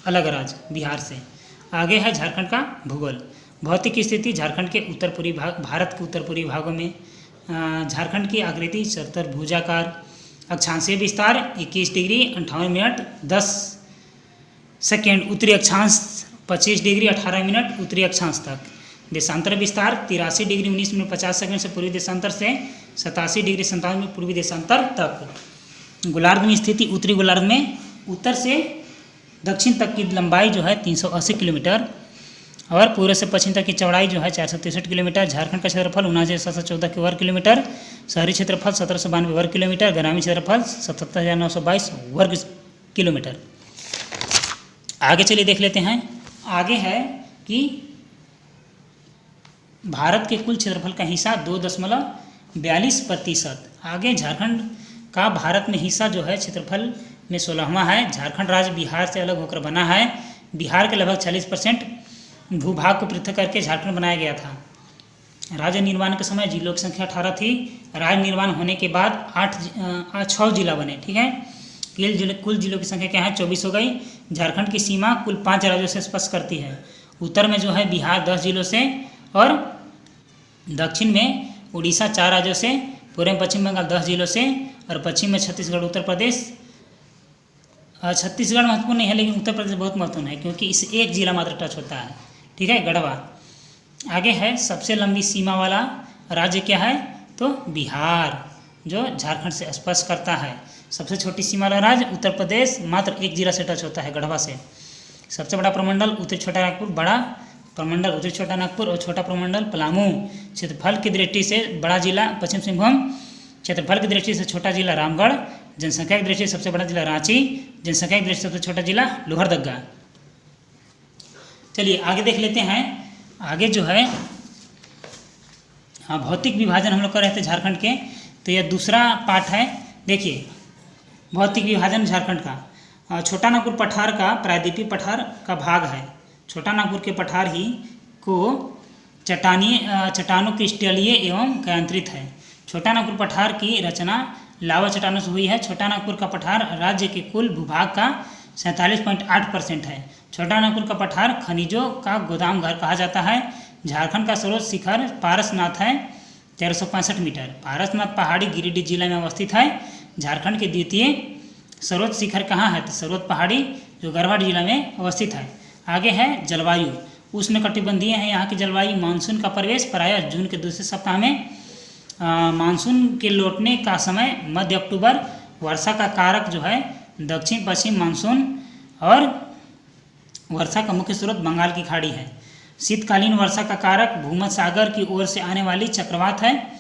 अलग राज्य बिहार से। आगे है झारखंड का भूगोल। भौतिक स्थिति झारखंड के उत्तर पूर्वी भाग, भारत के उत्तर पूर्वी भागों में झारखंड की आकृति चतुर्भुजाकार, अक्षांशीय विस्तार 21 डिग्री 58 मिनट 10 सेकेंड, उत्तरी अक्षांश 25 डिग्री 18 मिनट उत्तरी अक्षांश तक, देशांतर विस्तार 83 डिग्री 19 मिनट 50 सेकंड से पूर्वी देशांतर से 87 डिग्री 57 मिनट पूर्वी देशांतर तक। गोलार्ध में स्थिति उत्तरी गोलार्ध में उत्तर से दक्षिण तक की लंबाई जो है 380 किलोमीटर और पूर्व से पश्चिम तक की चौड़ाई जो है 463 किलोमीटर। झारखंड का क्षेत्रफल 79,714 वर्ग किलोमीटर, शहरी क्षेत्रफल 1792 वर्ग किलोमीटर, ग्रामीण क्षेत्रफल 77,922 वर्ग किलोमीटर। आगे चलिए देख लेते हैं। आगे है कि भारत के कुल क्षेत्रफल का हिस्सा 2.42%। आगे झारखंड का भारत में हिस्सा जो है क्षेत्रफल में 16वां है। झारखंड राज्य बिहार से अलग होकर बना है। बिहार के लगभग 40% भूभाग को पृथक करके झारखंड बनाया गया था। राज्य निर्माण के समय जिलों की संख्या 18 थी। राज्य निर्माण होने के बाद 6 जिला बने। ठीक है, कुल जिलों की संख्या क्या है? 24 हो गई। झारखंड की सीमा कुल 5 राज्यों से स्पर्श करती है। उत्तर में जो है बिहार 10 जिलों से और दक्षिण में उड़ीसा 4 राज्यों से, पूर्व में पश्चिम बंगाल 10 जिलों से और पश्चिम में छत्तीसगढ़, उत्तर प्रदेश। छत्तीसगढ़ महत्वपूर्ण नहीं है लेकिन उत्तर प्रदेश बहुत महत्वपूर्ण है क्योंकि इस एक जिला मात्र टच होता है। ठीक है, गढ़वा। आगे है सबसे लंबी सीमा वाला राज्य क्या है? तो बिहार, जो झारखंड से स्पर्श करता है। सबसे छोटी सीमा वाला राज्य उत्तर प्रदेश, मात्र एक जिला से टच होता है, गढ़वा से। सबसे बड़ा प्रमंडल उत्तरी छोटा नागपुर, बड़ा प्रमंडल उत्तरी छोटा नागपुर और छोटा प्रमंडल पलामू। क्षेत्रफल की दृष्टि से बड़ा जिला पश्चिम सिंहभूम, क्षेत्रफल की दृष्टि से छोटा जिला रामगढ़, जनसंख्या की दृष्टि से सबसे बड़ा जिला रांची, जनसंख्या की दृष्टि से सबसे छोटा जिला लोहरदगा। चलिए आगे देख लेते हैं। आगे जो है भौतिक विभाजन हम लोग कर रहे थे झारखंड के, तो यह दूसरा पार्ट है। देखिए भौतिक विभाजन झारखंड का। छोटा नागपुर पठार का प्रायद्वीपीय पठार का भाग है। छोटा नागपुर के पठार ही को चट्टानों क्रिस्टलीय एवं कायांतरित है। छोटा नागपुर पठार की रचना लावा चट्टानों से हुई है। छोटा नागपुर का पठार राज्य के कुल भूभाग का 47.8% है। छोटा नागपुर का पठार खनिजों का गोदाम घर कहा जाता है। झारखंड का सर्वोच्च शिखर पारसनाथ है, 1365 मीटर। पारसनाथ पहाड़ी गिरिडीह जिला में अवस्थित है। झारखंड के द्वितीय सर्वोच्च शिखर कहाँ है? तो सर्वोच्च पहाड़ी जो गढ़वा जिला में अवस्थित है। आगे है जलवायु, उष्णकटिबंधीय है यहाँ की जलवायु। मानसून का प्रवेश प्रायः जून के दूसरे सप्ताह में। मानसून के लौटने का समय मध्य अक्टूबर। वर्षा का कारक जो है दक्षिण पश्चिम मानसून और वर्षा का मुख्य स्रोत बंगाल की खाड़ी है। शीतकालीन वर्षा का कारक भूमध्य सागर की ओर से आने वाली चक्रवात है।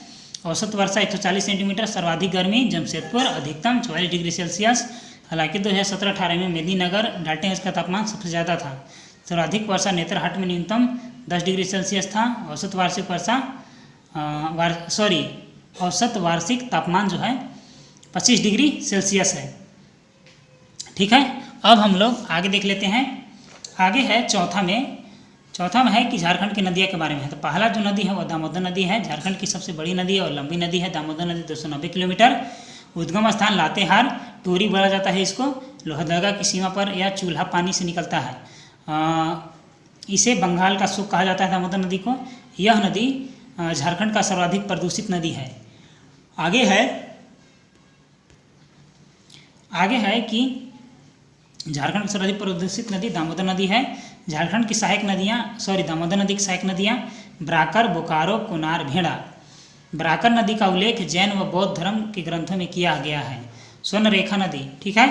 औसत वर्षा 140 सेंटीमीटर। सर्वाधिक गर्मी जमशेदपुर, अधिकतम 44 डिग्री सेल्सियस। हालांकि 2017-18 में मेदिनीनगर डाल्टनगंज का तापमान सबसे ज़्यादा था। सर्वाधिक वर्षा नेतरहाट में न्यूनतम 10 डिग्री सेल्सियस था। औसत वार्षिक वर्षा औसत वार्षिक तापमान जो है 25 डिग्री सेल्सियस है। ठीक है, अब हम लोग आगे देख लेते हैं। आगे है चौथा में है कि झारखंड की नदियों के बारे में है। तो पहला जो नदी है वो दामोदर नदी है। झारखंड की सबसे बड़ी नदी और लंबी नदी है दामोदर नदी, 290 किलोमीटर। उद्गम स्थान लातेहार, टोरी बोला जाता है इसको। लोहरदगा की सीमा पर यह चूल्हा पानी से निकलता है। इसे बंगाल का सुख कहा जाता है दामोदर नदी को। यह नदी झारखंड का सर्वाधिक प्रदूषित नदी है। आगे है कि झारखंड की सर्वाधिक प्रदूषित नदी दामोदर नदी है। झारखंड की दामोदर नदी की सहायक नदियाँ ब्राकर, बोकारो, कोनार, भेड़ा। ब्राकर नदी का उल्लेख जैन व बौद्ध धर्म के ग्रंथों में किया गया है। स्वर्णरेखा नदी, ठीक है,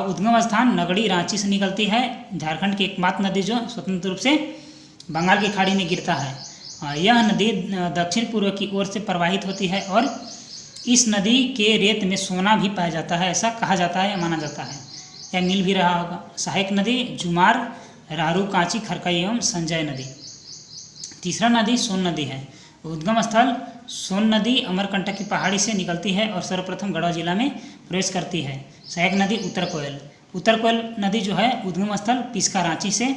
उद्गम स्थान नगड़ी, रांची से निकलती है। झारखंड की एकमात्र नदी जो स्वतंत्र रूप से बंगाल की खाड़ी में गिरता है। यह नदी दक्षिण पूर्व की ओर से प्रवाहित होती है और इस नदी के रेत में सोना भी पाया जाता है, ऐसा कहा जाता है या माना जाता है, या मिल भी रहा होगा। सहायक नदी जुमार, रारू, कांची, खरकई एवं संजय नदी। तीसरा नदी सोन नदी है। उद्गम स्थल सोन नदी अमरकंटक की पहाड़ी से निकलती है और सर्वप्रथम गढ़वा जिला में प्रवेश करती है। सहायक नदी उत्तर कोयल नदी जो है उद्गम स्थल पिस्का, रांची से।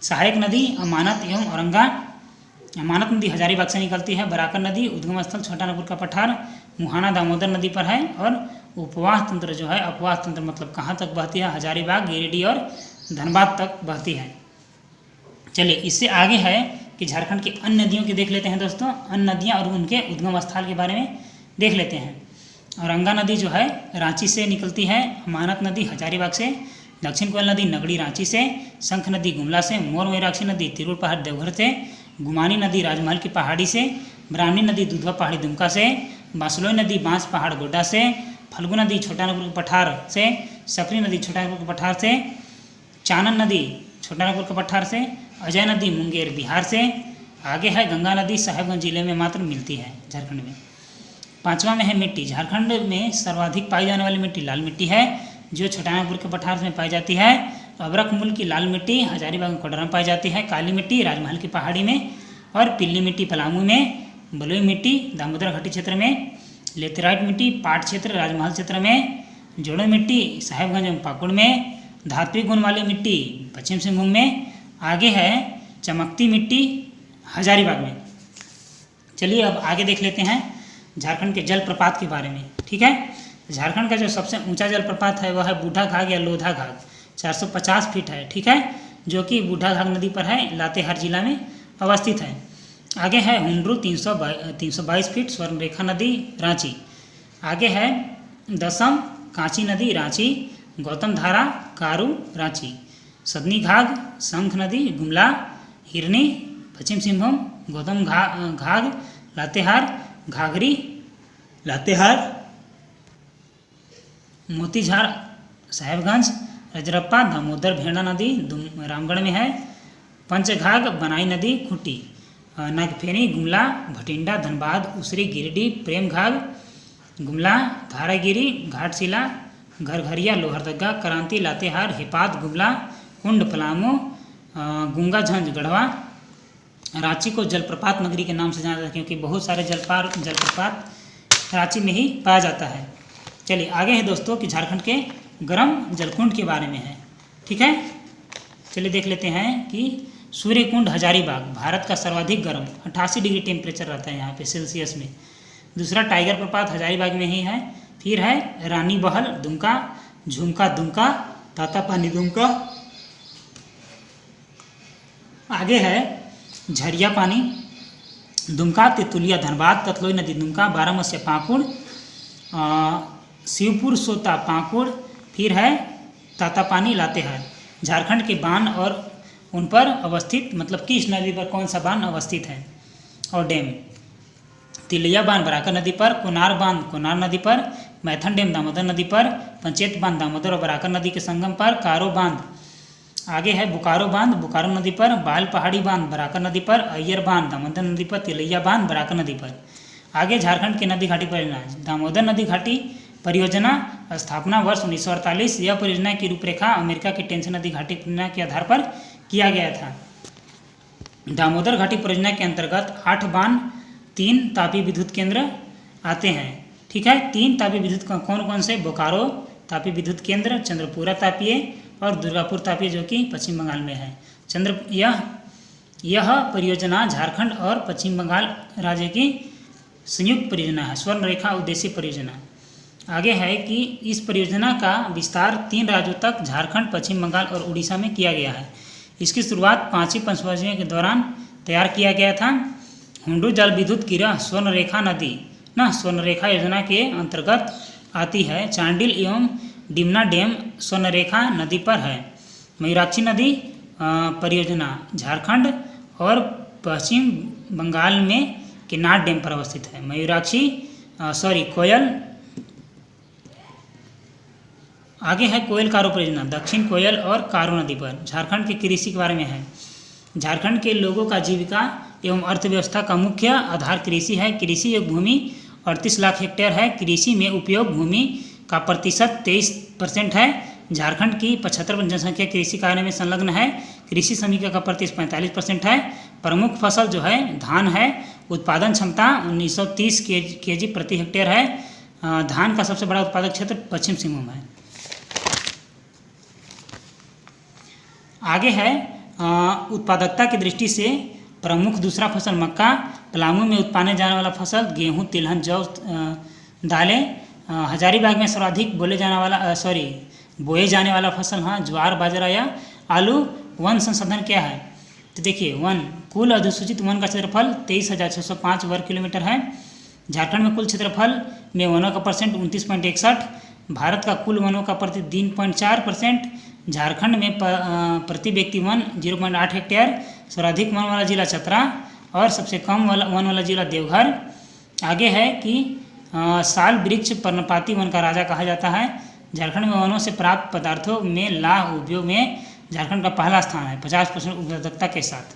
सहायक नदी अमानत एवं औरंगा। अमानत नदी हजारीबाग से निकलती है। बराकर नदी उद्गम स्थल छोटा नागपुर का पठार, मुहाना दामोदर नदी पर है। और उपवाह तंत्र जो है, अपवाह तंत्र मतलब कहाँ तक बहती है? हजारीबाग, गिरिडीह और धनबाद तक बहती है। चलिए इससे आगे है कि झारखंड की अन्य नदियों के देख लेते हैं दोस्तों, अन्य नदियाँ और उनके उद्गम स्थल के बारे में देख लेते हैं। औरंगा नदी जो है रांची से निकलती है, मानत नदी हजारीबाग से, दक्षिण कोयल नदी नगड़ी रांची से, शंख नदी गुमला से, मोर मयूराक्षी नदी तिरुर पहाड़ देवघर से, गुमानी नदी राजमहल की पहाड़ी से, ब्राह्मणी नदी दुधवा पहाड़ी दुमका से, बासलोई नदी बांस पहाड़ गोड्डा से, फल्गु नदी छोटानागपुर के पठार से, सकरी नदी छोटानागपुर के पठार से, चानन नदी छोटानागपुर के पठार से, अजय नदी मुंगेर बिहार से। आगे है गंगा नदी साहेबगंज जिले में मात्र मिलती है झारखंड में। पांचवा में है मिट्टी। झारखंड में सर्वाधिक पाई जाने वाली मिट्टी लाल मिट्टी है, जो छोटानागपुर के पठार में पाई जाती है। अबरख मूल की लाल मिट्टी हजारीबाग में कोडरमा पाई जाती है। काली मिट्टी राजमहल की पहाड़ी में, और पीली मिट्टी पलामू में, बलुई मिट्टी दामोदर घाटी क्षेत्र में, लेटेराइट मिट्टी पाट क्षेत्र राजमहल क्षेत्र में, जोड़ो मिट्टी साहेबगंज में पाकुड़ में, धात्विक गुण वाली मिट्टी पश्चिम सिंहभूम में। आगे है चमकती मिट्टी हजारीबाग में। चलिए अब आगे देख लेते हैं झारखंड के जलप्रपात के बारे में। ठीक है, झारखंड का जो सबसे ऊंचा जलप्रपात है वह है बूढ़ा घाघ या लोधा घाघ, 450 फीट है। ठीक है, जो कि बूढ़ा घाघ नदी पर है, लातेहार जिला में अवस्थित है। आगे है हुंड्रू 322 फीट, स्वर्णरेखा नदी रांची। आगे है दसम कांची नदी रांची, गौतम धारा कारू रांची, सदनी घाघ शंख नदी गुमला हिरनी पश्चिम सिंहभूम, गौतम घाघ लातेहार घाघरी लातेहार, मोतीझार साहेबगंज, रजरप्पा दामोदर भेड़ा नदी रामगढ़ में है, पंचघाघ बनाई नदी खूंटी, नागफेनी गुमला भटिंडा धनबाद उसरी गिरिडीह, प्रेमघाघ गुमला धारागिरी घाटशिला घरघरिया लोहरदगा क्रांति लातेहार हिपात गुमला कुंड पलामू गुंगाझंज गढ़वा। रांची को जलप्रपात नगरी के नाम से जाना जाता है क्योंकि बहुत सारे जलप्रपात रांची में ही पाया जाता है। चलिए आगे है दोस्तों कि झारखंड के गर्म जलकुंड के बारे में है। ठीक है, चलिए देख लेते हैं कि सूर्यकुंड हजारीबाग भारत का सर्वाधिक गर्म 88 डिग्री टेम्परेचर रहता है यहाँ पे सेल्सियस में। दूसरा टाइगर प्रपात हजारीबाग में ही है। फिर है रानी बहल दुमका, झुमका दुमका, तातापानी दुमका। आगे है झरिया पानी दुमका, तेतुलिया धनबाद, ततलोई नदी दुमका, बारामसिया पाकुड़, शिवपुर सोता पाकुड़। फिर है तातापानी लातेहार। झारखंड के बांध और उन पर अवस्थित, मतलब कि इस नदी पर कौन सा बांध अवस्थित है और डैम। तिलैया बांध बराकर नदी पर, कोनार बांध कोनार नदी पर, मैथन डैम दामोदर नदी पर, पंचेत बांध दामोदर और बराकर नदी के संगम पर, कारो बांध। आगे है बोकारो बांध बोकारो नदी पर, बाल पहाड़ी बांध बराकर नदी पर, अय्यर बांध दामोदर नदी पर, तिलैया बांध बराकर नदी पर। आगे झारखंड के नदी घाटी परियोजना, दामोदर नदी घाटी परियोजना स्थापना वर्ष 1948। यह परियोजना की रूपरेखा अमेरिका की टेंशन नदी घाटी परियोजना के आधार पर किया गया था। दामोदर घाटी परियोजना के अंतर्गत 8 बांध 3 तापीय विद्युत केंद्र आते हैं। ठीक है, 3 तापीय विद्युत कौन कौन से, बोकारो तापीय विद्युत केंद्र, चंद्रपुरा तापीय और दुर्गापुर तापीय जो कि पश्चिम बंगाल में है। यह परियोजना झारखंड और पश्चिम बंगाल राज्य की संयुक्त परियोजना है, स्वर्ण रेखा उद्देश्य परियोजना। आगे है कि इस परियोजना का विस्तार 3 राज्यों तक झारखंड, पश्चिम बंगाल और उड़ीसा में किया गया है। इसकी शुरुआत 5वीं पंचवार्षिक के दौरान तैयार किया गया था। हुंडू जल विद्युत गिरह स्वर्ण रेखा नदी स्वर्ण रेखा योजना के अंतर्गत आती है। चांडिल एवं डिमना डैम स्वर्ण रेखा नदी पर है। मयूराक्षी नदी परियोजना झारखंड और पश्चिम बंगाल में किन्नार डैम पर अवस्थित है। कोयल। आगे है कोयल कारो परियोजना दक्षिण कोयल और कारो नदी पर, झारखंड के कृषि के बारे में है। झारखंड के लोगों का जीविका एवं अर्थव्यवस्था का मुख्य आधार कृषि है। कृषि योग्य भूमि 38 लाख हेक्टेयर है। कृषि में उपयोग भूमि का प्रतिशत 23% है। झारखंड की 75% जनसंख्या कृषि कार्य में संलग्न है। कृषि श्रमिकों का प्रतिशत 45% है। प्रमुख फसल जो है धान है। उत्पादन क्षमता 1930 kg प्रति हेक्टेयर है। धान का सबसे बड़ा उत्पादक क्षेत्र पश्चिम सिंहभूम है। आगे है उत्पादकता की दृष्टि से प्रमुख दूसरा फसल मक्का, पलामू में उत्पादन जाने वाला फसल गेहूं, तिलहन, जौ, दालें। हजारीबाग में सर्वाधिक बोए जाने वाला फसल ज्वार, बाजरा या आलू। वन संसाधन क्या है तो देखिए, वन कुल अधिसूचित वन का क्षेत्रफल 23,605 वर्ग किलोमीटर है। झारखंड में कुल क्षेत्रफल में वनों का परसेंट 29.61, भारत का कुल वनों का प्रति 3.4%, झारखंड में प्रति व्यक्ति वन 0.8 हेक्टेयर, सर्वाधिक वन वाला जिला चतरा और सबसे कम वन वाला जिला देवघर। आगे है कि साल वृक्ष पर्णपाती वन का राजा कहा जाता है। झारखंड में वनों से प्राप्त पदार्थों में लाह उपयोग में झारखंड का पहला स्थान है 50% उत्पादकता के साथ।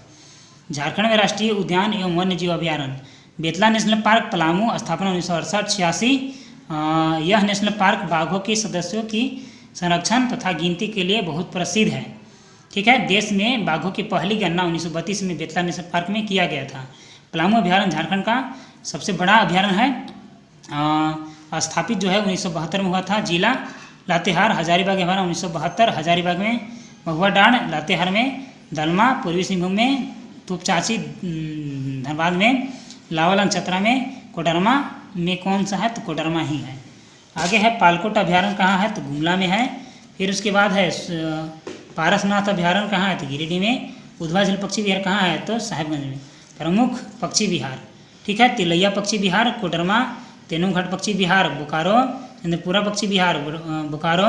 झारखंड में राष्ट्रीय उद्यान एवं वन्य जीव अभ्यारण्य बेतला नेशनल पार्क पलामू स्थापना 1968-86। यह नेशनल पार्क बाघों के सदस्यों की संरक्षण तथा गिनती के लिए बहुत प्रसिद्ध है। ठीक है, देश में बाघों की पहली गणना 1932 में बेतला नेशनल पार्क में किया गया था। पलामू अभ्यारण्य झारखंड का सबसे बड़ा अभ्यारण्य है। स्थापित जो है 1972 में हुआ था। जिला लातेहार, हजारीबाग अभ्यारण्य 1972, हजारीबाग में, महुआ डांड लातेहार में, दलमा पूर्वी सिंहभूम में, तुपचाची धनबाद में, लावालंग चतरा में, कोडरमा में कौन सा है तो कोडरमा ही है। आगे है पालकोट अभ्यारण्य कहाँ है तो गुमला में है। फिर उसके बाद है पारसनाथ अभ्यारण्य कहाँ है तो गिरिडीह में। उधवा झील पक्षी विहार कहाँ है तो साहिबगंज में। प्रमुख पक्षी विहार, ठीक है, तिलैया पक्षी विहार कोडरमा, तेनुघाट पक्षी विहार बोकारो, चंद्रपुरा पक्षी विहार बोकारो,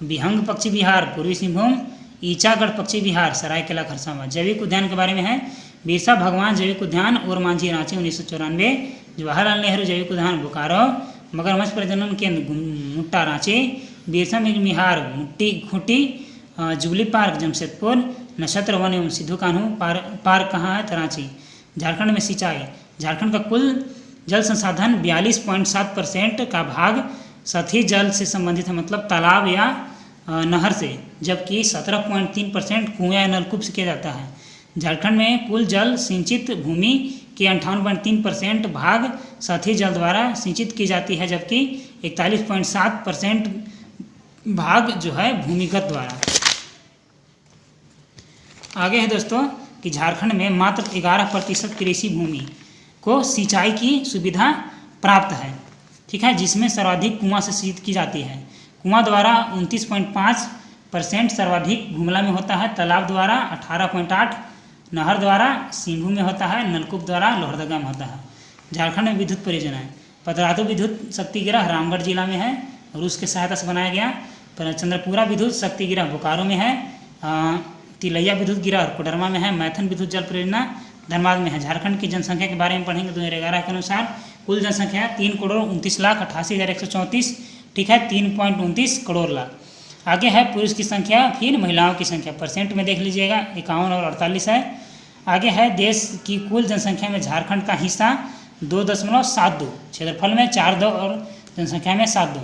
बिहंग पक्षी विहार पूर्वी सिंहभूम, ईचागढ़ पक्षी विहार सरायकेला खरसावां। जैविक उद्यान के बारे में है बिरसा भगवान जैविक उद्यान और मांझी रांची 1994, जवाहरलाल नेहरू जैविक उद्यान बोकारो, मगरमच्छ प्रजनन केंद्र मुट्टा रांची, बिरसा मिहार मुट्टी खूंटी, जुबली पार्क जमशेदपुर, नक्षत्र वन एवं सिद्धू कान्हू पार्क कहाँ है तो रांची। झारखंड में सिंचाई, झारखंड का कुल जल संसाधन 42.7% का भाग सतही जल से संबंधित है, मतलब तालाब या नहर से, जबकि 17.3% कुएं या नलकूप से किया जाता है। झारखंड में कुल जल सिंचित भूमि के 58.3% भाग सतही जल द्वारा सिंचित की जाती है, जबकि 41.7% भाग जो है भूमिगत द्वारा। आगे है दोस्तों कि झारखंड में मात्र 11% कृषि भूमि को सिंचाई की सुविधा प्राप्त है। ठीक है, जिसमें सर्वाधिक कुआं से सिंचित की जाती है। कुआं द्वारा 29.5% सर्वाधिक गुमला में होता है, तालाब द्वारा 18.8%, नहर द्वारा सिंहभूम में होता है, नलकूप द्वारा लोहरदगा में होता है। झारखंड में विद्युत परियोजनाएं, पतरातू विद्युत शक्ति गृह रामगढ़ जिला में है, रूस के सहायता से बनाया गया। चंद्रपुरा विद्युत शक्ति गृह बोकारो में है, तिलैया विद्युत गृह कोडरमा में है, मैथन विद्युत जल परियोजना धनबाद में है। झारखंड की जनसंख्या के बारे में पढ़ेंगे 2011 के अनुसार कुल जनसंख्या 3,29,88,134, ठीक है, 3.29 करोड़ लाख। आगे है पुरुष की संख्या, फिर महिलाओं की संख्या परसेंट में देख लीजिएगा 51 और 48 है। आगे है देश की कुल जनसंख्या में झारखंड का हिस्सा 2.72, क्षेत्रफल में 4.2 और जनसंख्या में 7.2।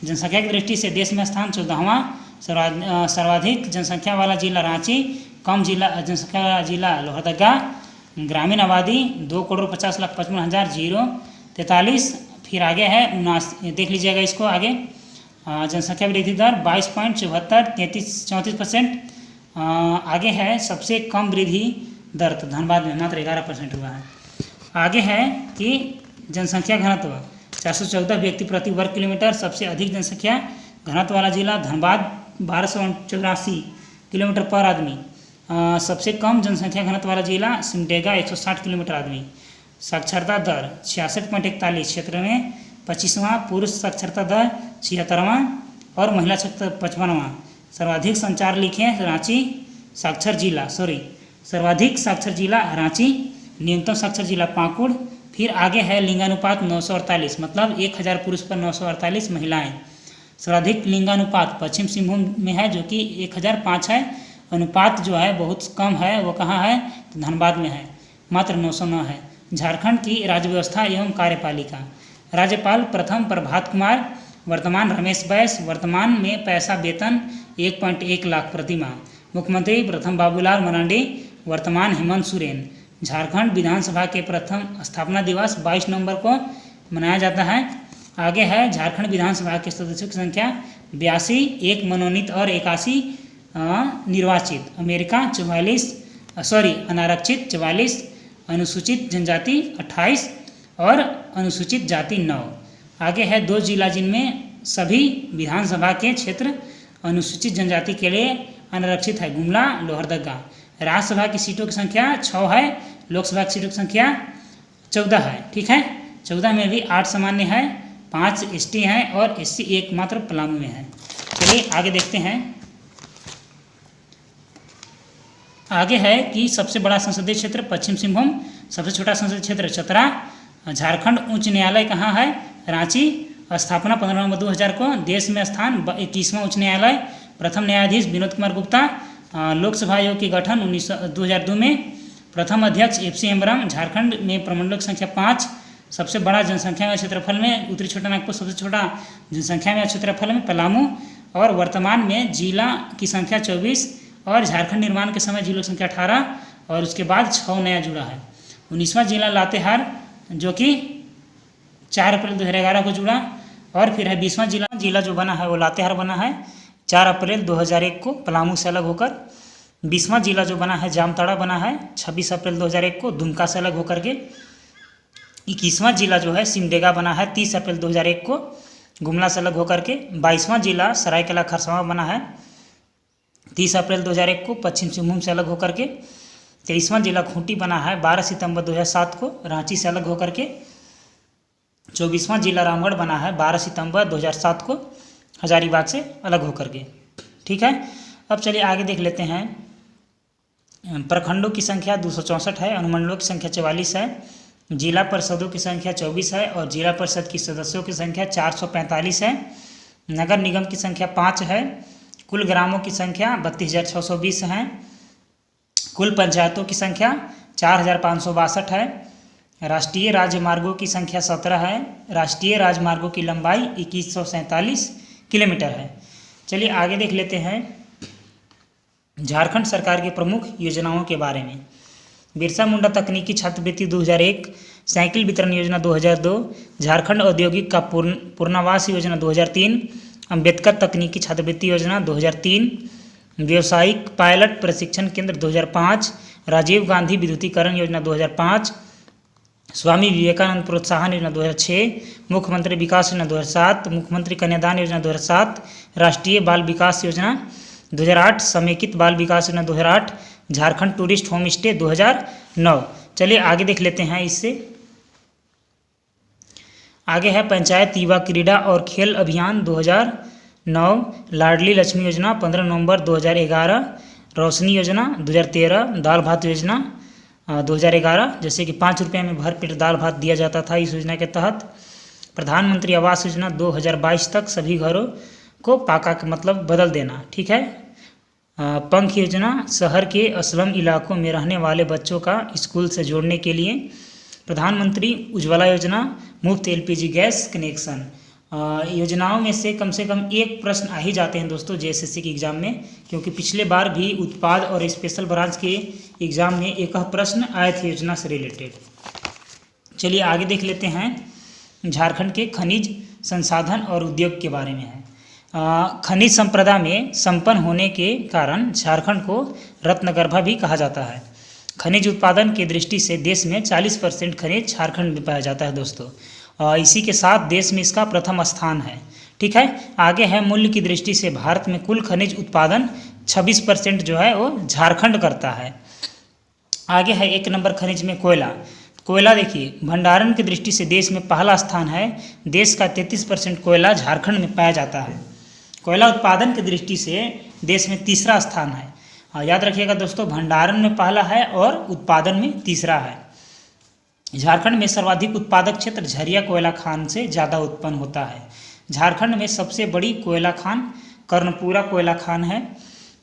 जनसंख्या की दृष्टि से देश में स्थान 14वां, सर्वाधिक जनसंख्या वाला जिला रांची, कम जनसंख्या वाला जिला लोहरदगा, ग्रामीण आबादी 2,50,55,043। फिर आगे है 79, देख लीजिएगा इसको आगे। जनसंख्या वृद्धि दर 22.74, आगे है सबसे कम वृद्धि दर तो धनबाद में मात्र 11% हुआ है। आगे है कि जनसंख्या घनत्व 414 व्यक्ति प्रति वर्ग किलोमीटर, सबसे अधिक जनसंख्या घनत्व वाला जिला धनबाद 1284 किलोमीटर पर आदमी। सबसे कम जनसंख्या घनत्व वाला जिला सिमडेगा 160 किलोमीटर आदमी। साक्षरता दर 66.41, क्षेत्र में 25वां, पुरुष साक्षरता दर 76वां और महिला साक्षरता 55वां। सर्वाधिक संचार लिखे रांची साक्षर जिला, सर्वाधिक साक्षर जिला रांची, न्यूनतम साक्षर जिला पाकुड़। फिर आगे है लिंगानुपात 948, मतलब 1000 पुरुष पर 948 महिलाएं। सर्वाधिक लिंगानुपात पश्चिम सिंहभूम में है जो कि 1005 है। अनुपात जो है बहुत कम है, वो कहाँ है तो धनबाद में है, मात्र 909 है। झारखंड की राज्य व्यवस्था एवं कार्यपालिका, राज्यपाल प्रथम प्रभात कुमार, वर्तमान रमेश बैस, वर्तमान में पैसा वेतन 1.1 लाख प्रति माह। मुख्यमंत्री प्रथम बाबूलाल मरांडी, वर्तमान हेमंत सोरेन। झारखंड विधानसभा के प्रथम स्थापना दिवस 22 नवंबर को मनाया जाता है। आगे है झारखंड विधानसभा के सदस्यों की संख्या 82, 1 मनोनीत और 81 निर्वाचित। अमेरिका 44, अनारक्षित 44, अनुसूचित जनजाति 28 और अनुसूचित जाति 9। आगे है 2 जिला जिनमें सभी विधानसभा के क्षेत्र अनुसूचित जनजाति के लिए अनारक्षित है, गुमला लोहरदगा। राज्यसभा की सीटों की संख्या 6 है, लोकसभा की सीटों की संख्या 14 है। ठीक है, 14 में भी 8 सामान्य है, 5 एसटी हैं और एससी एक मात्र पलामू में है। चलिए आगे देखते हैं। आगे है कि सबसे बड़ा संसदीय क्षेत्र पश्चिम सिंहभूम, सबसे छोटा संसदीय क्षेत्र चतरा। झारखंड उच्च न्यायालय कहाँ है? रांची। स्थापना 15 नवंबर 2000 को। देश में स्थान 21वां उच्च न्यायालय। प्रथम न्यायाधीश विनोद कुमार गुप्ता। लोकसभा आयोग के गठन 2002 में। प्रथम अध्यक्ष FC हेम्ब्रम। झारखंड में प्रमंडलों की संख्या 5। सबसे बड़ा जनसंख्या में क्षेत्रफल में उत्तरी छोटानागपुर, सबसे छोटा जनसंख्या में क्षेत्रफल में पलामू। और वर्तमान में जिला की संख्या 24 और झारखंड निर्माण के समय जिलों की संख्या 18 और उसके बाद 6 नया जुड़ा है। 19वां जिला लातेहार जो कि 4 अप्रैल 2011 को जुड़ा। और फिर है 20वां जिला जो बना है वो लातेहार बना है 4 अप्रैल 2001 को पलामू से अलग होकर। 20वां जिला जो बना है जामताड़ा बना है 26 अप्रैल 2001 को दुमका से अलग होकर के। 21वां जिला जो है सिमडेगा बना है 30 अप्रैल 2001 को गुमला से अलग होकर के। 22वां जिला सरायकेला खरसावां बना है 30 अप्रैल 2001 को पश्चिम सिंहभूम से अलग होकर के। 23वां जिला खूंटी बना है 12 सितंबर 2007 को रांची से अलग होकर के। 24वां जिला रामगढ़ बना है 12 सितंबर 2007 को हजारीबाग से अलग होकर के। ठीक है, अब चलिए आगे देख लेते हैं। प्रखंडों की संख्या 264 है, अनुमंडलों की संख्या 44 है, जिला परिषदों की संख्या 24 है और जिला परिषद की सदस्यों की संख्या 445 है। नगर निगम की संख्या 5 है। कुल ग्रामों की संख्या 32,620 है। कुल पंचायतों की संख्या 4,562 है। राष्ट्रीय राजमार्गों की संख्या 17 है। राष्ट्रीय राजमार्गों की लंबाई 2147 किलोमीटर है। चलिए आगे देख लेते हैं झारखंड सरकार की प्रमुख योजनाओं के बारे में। बिरसा मुंडा तकनीकी छात्रवृत्ति 2001, साइकिल वितरण योजना 2002, झारखंड औद्योगिक का पूर्णावास योजना 2003, अम्बेडकर तकनीकी छात्रवृत्ति योजना 2003, व्यावसायिक पायलट प्रशिक्षण केंद्र 2005, राजीव गांधी विद्युतीकरण योजना 2005, स्वामी विवेकानंद प्रोत्साहन योजना 2006, मुख्यमंत्री विकास योजना 2007, मुख्यमंत्री कन्यादान योजना 2007, राष्ट्रीय बाल विकास योजना 2008, समेकित बाल विकास योजना 2008, झारखंड टूरिस्ट होम स्टे 2009। चलिए आगे देख लेते हैं। इससे आगे है पंचायत युवा क्रीड़ा और खेल अभियान 2009, लाडली लक्ष्मी योजना 15 नवंबर 2011, रोशनी योजना 2013, दाल भात योजना 2011, जैसे कि 5 रुपये में भर पेट दाल भात दिया जाता था इस योजना के तहत। प्रधानमंत्री आवास योजना 2022 तक सभी घरों को पाका का मतलब बदल देना। ठीक है। पंख योजना शहर के असलम इलाकों में रहने वाले बच्चों का स्कूल से जोड़ने के लिए। प्रधानमंत्री उज्ज्वला योजना मुफ्त LPG गैस कनेक्शन। योजनाओं में से कम एक प्रश्न आ ही जाते हैं दोस्तों JSSC के एग्ज़ाम में, क्योंकि पिछले बार भी उत्पाद और स्पेशल ब्रांच के एग्ज़ाम में एक प्रश्न आए थे योजना से रिलेटेड। चलिए आगे देख लेते हैं। झारखंड के खनिज संसाधन और उद्योग के बारे में है। खनिज संपदा में संपन्न होने के कारण झारखंड को रत्नगर्भा भी कहा जाता है। खनिज उत्पादन की दृष्टि से देश में 40% खनिज झारखंड में पाया जाता है दोस्तों। इसी के साथ देश में इसका प्रथम स्थान है। ठीक है। आगे है मूल्य की दृष्टि से भारत में कुल खनिज उत्पादन 26% जो है वो झारखंड करता है। आगे है 1 नंबर खनिज में कोयला। कोयला देखिए भंडारण की दृष्टि से देश में पहला स्थान है। देश का 33% कोयला झारखंड में पाया जाता है। कोयला उत्पादन की दृष्टि से देश में तीसरा स्थान है। याद रखिएगा दोस्तों, भंडारण में पहला है और उत्पादन में तीसरा है। झारखंड में सर्वाधिक उत्पादक क्षेत्र झरिया कोयला खान से ज़्यादा उत्पन्न होता है। झारखंड में सबसे बड़ी कोयला खान कर्णपुरा कोयला खान है।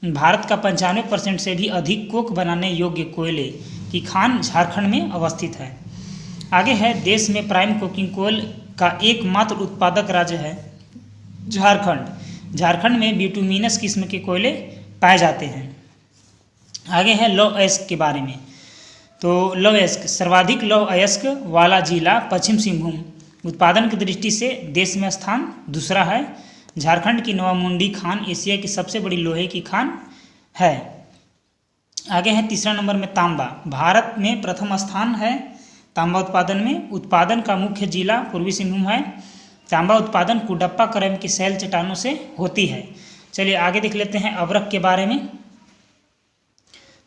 भारत का 95% से भी अधिक कोक बनाने योग्य कोयले की खान झारखंड में अवस्थित है। आगे है देश में प्राइम कोकिंग कोल का एकमात्र उत्पादक राज्य है झारखंड। झारखंड में बिटुमिनस किस्म के कोयले पाए जाते हैं। आगे है लौह अयस्क के बारे में। तो लौह अयस्क सर्वाधिक लौह अयस्क वाला जिला पश्चिम सिंहभूम। उत्पादन की दृष्टि से देश में स्थान दूसरा है। झारखंड की नवामुंडी खान एशिया की सबसे बड़ी लोहे की खान है। आगे है तीसरा नंबर में तांबा। भारत में प्रथम स्थान है तांबा उत्पादन में। उत्पादन का मुख्य जिला पूर्वी सिंहभूम है। तांबा उत्पादन कुडप्पा करम की शैल चट्टानों से होती है। चलिए आगे देख लेते हैं अभ्रक के बारे में।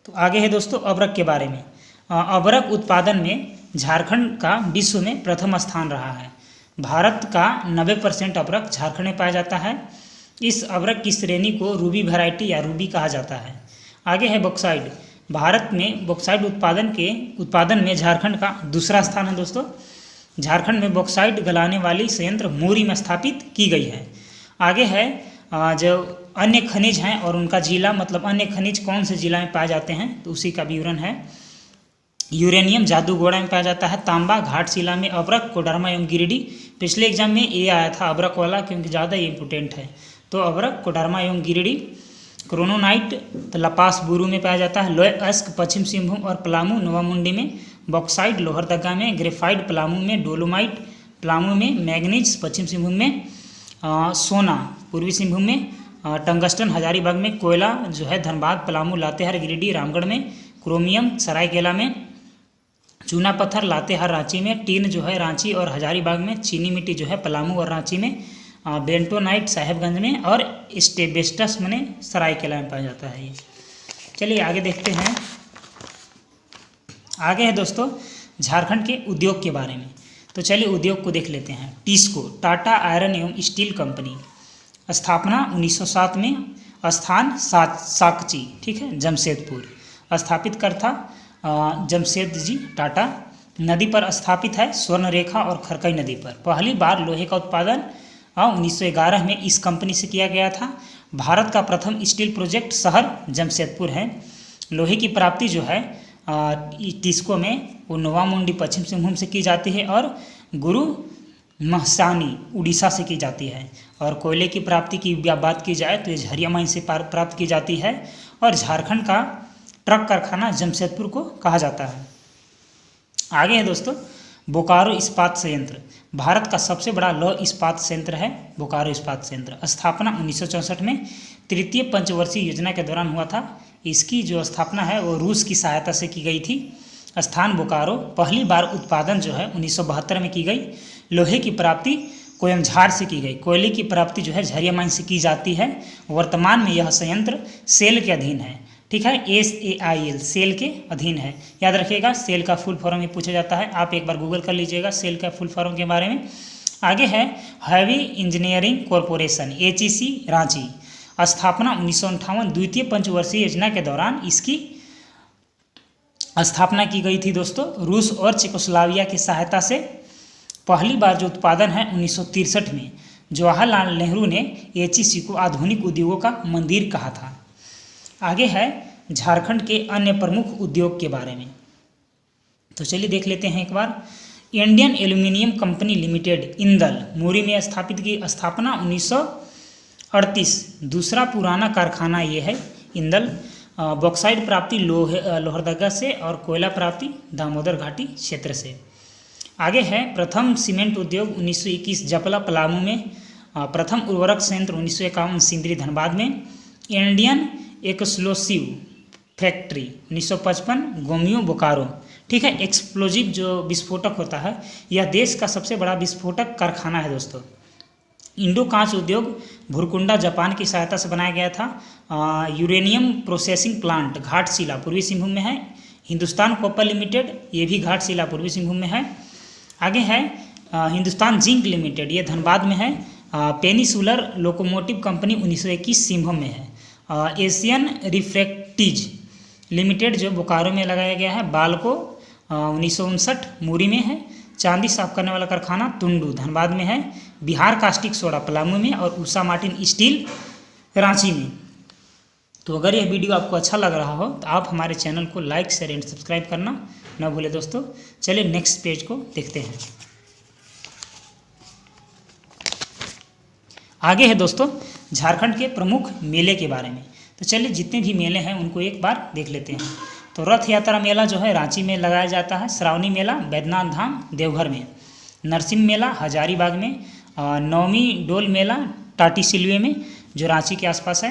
तो आगे है दोस्तों अबरक के बारे में। अबरक उत्पादन में झारखंड का विश्व में प्रथम स्थान रहा है। भारत का 90% अबरक झारखंड में पाया जाता है। इस अबरक की श्रेणी को रूबी वैरायटी या रूबी कहा जाता है। आगे है बॉक्साइट। भारत में बॉक्साइट उत्पादन में झारखंड का दूसरा स्थान है दोस्तों। झारखंड में बॉक्साइट गलाने वाली संयंत्र मोरी में स्थापित की गई है। आगे है जो अन्य खनिज हैं और उनका जिला, मतलब अन्य खनिज कौन से जिला में पाए जाते हैं, तो उसी का विवरण है। यूरेनियम जादूगोड़ा में पाया जाता है। तांबा घाटशिला में, अबरक कोडरमा एवं गिरिडीह। पिछले एग्जाम में ये आया था अबरक वाला, क्योंकि ज़्यादा इम्पोर्टेंट है। तो अबरक कोडरमा एवं गिरिडीह। क्रोनोनाइट तो लपास बुरू में पाया जाता है। लोय अस्क पश्चिम सिंहभूम और पलामू नोवामुंडी में। बॉक्साइट लोहरदगा में। ग्रेफाइट पलामू में। डोलोमाइट पलामू में। मैग्नीज पश्चिम सिंहभूम में। सोना पूर्वी सिंहभूम में। टंगस्टन हजारीबाग में। कोयला जो है धनबाद, पलामू, लातेहार, गिरिडीह, रामगढ़ में। क्रोमियम सरायकेला में। चूना पत्थर लातेहार, रांची में। टीन जो है रांची और हजारीबाग में। चीनी मिट्टी जो है पलामू और रांची में। बेंटोनाइट साहेबगंज में। और स्टेबेस्टस मैंने सरायकेला में पाया जाता है ये। चलिए आगे देखते हैं। आगे है दोस्तों झारखंड के उद्योग के बारे में। तो चलिए उद्योग को देख लेते हैं। टिस्को टाटा आयरन एवं स्टील कंपनी। स्थापना 1907 में। स्थान साकची, ठीक है, जमशेदपुर। स्थापित करता जमशेद जी टाटा। नदी पर स्थापित है, स्वर्णरेखा और खरकई नदी पर। पहली बार लोहे का उत्पादन 1911 में इस कंपनी से किया गया था। भारत का प्रथम स्टील प्रोजेक्ट शहर जमशेदपुर है। लोहे की प्राप्ति जो है टिस्को में वो नोवामुंडी पश्चिम सिंहभूम से की जाती है और गुरु महसानी उड़ीसा से की जाती है। और कोयले की प्राप्ति की बात की जाए तो ये झरिया माइन से प्राप्त की जाती है। और झारखंड का ट्रक कारखाना जमशेदपुर को कहा जाता है। आगे है दोस्तों बोकारो इस्पात संयंत्र। भारत का सबसे बड़ा लौह इस्पात संयंत्र है बोकारो इस्पात संयंत्र। स्थापना 1964 में तृतीय पंचवर्षीय योजना के दौरान हुआ था। इसकी जो स्थापना है वो रूस की सहायता से की गई थी। स्थान बोकारो। पहली बार उत्पादन जो है 1972 में की गई। लोहे की प्राप्ति कोयमझार से की गई। कोयले की प्राप्ति जो है झरिया माइन से की जाती है। वर्तमान में यह संयंत्र सेल के अधीन है, ठीक है, SAIL सेल के अधीन है। याद रखिएगा सेल का फुल फॉर्म में पूछा जाता है, आप एक बार गूगल कर लीजिएगा सेल का फुल फॉर्म के बारे में। आगे है heavy engineering corporation HEC Ranchi. स्थापना 1958 द्वितीय पंचवर्षीय योजना के दौरान इसकी स्थापना की गई थी दोस्तों। रूस और चेकोस्लोवाकिया की सहायता से। पहली बार जो उत्पादन है 1963 में। जवाहरलाल नेहरू ने HEC को आधुनिक उद्योगों का मंदिर कहा था। आगे है झारखंड के अन्य प्रमुख उद्योग के बारे में। तो चलिए देख लेते हैं एक बार। Indian aluminium company limited Indal Muri में स्थापित की। स्थापना 1938। दूसरा पुराना कारखाना ये है इंदल। बॉक्साइट प्राप्ति लोहरदगा से और कोयला प्राप्ति दामोदर घाटी क्षेत्र से। आगे है प्रथम सीमेंट उद्योग 1921 जपला पलामू में। प्रथम उर्वरक संयंत्र 1951 सिंदरी धनबाद में। इंडियन एक्सप्लोसिव फैक्ट्री 1955 गोमियो बोकारो, ठीक है। एक्सप्लोजिव जो विस्फोटक होता है यह देश का सबसे बड़ा विस्फोटक कारखाना है दोस्तों। इंडो कांच उद्योग भुरकुंडा जापान की सहायता से बनाया गया था। यूरेनियम प्रोसेसिंग प्लांट घाटशिला पूर्वी सिंहभूम में है। हिंदुस्तान कॉपर लिमिटेड ये भी घाटशिला पूर्वी सिंहभूम में है। आगे है हिंदुस्तान जिंक लिमिटेड, ये धनबाद में है। पेनिसुलर लोकोमोटिव कंपनी 1921 सिंहभूम में है। एशियन रिफ्रैक्टिज लिमिटेड जो बोकारो में लगाया गया है। बालको 1959 मूरी में है। चांदी साफ करने वाला कारखाना तुंडू धनबाद में है। बिहार कास्टिक सोडा पलामू में और उषा मार्टिन स्टील रांची में। तो अगर यह वीडियो आपको अच्छा लग रहा हो तो आप हमारे चैनल को लाइक शेयर एंड सब्सक्राइब करना न भूलें दोस्तों। चलिए नेक्स्ट पेज को देखते हैं। आगे है दोस्तों झारखंड के प्रमुख मेले के बारे में। तो चलिए जितने भी मेले हैं उनको एक बार देख लेते हैं। तो रथ यात्रा मेला जो है रांची में लगाया जाता है। श्रावणी मेला बैद्यनाथ धाम देवघर में। नरसिंह मेला हजारीबाग में। नवमी डोल मेला टाटीसिलवे में जो रांची के आसपास है।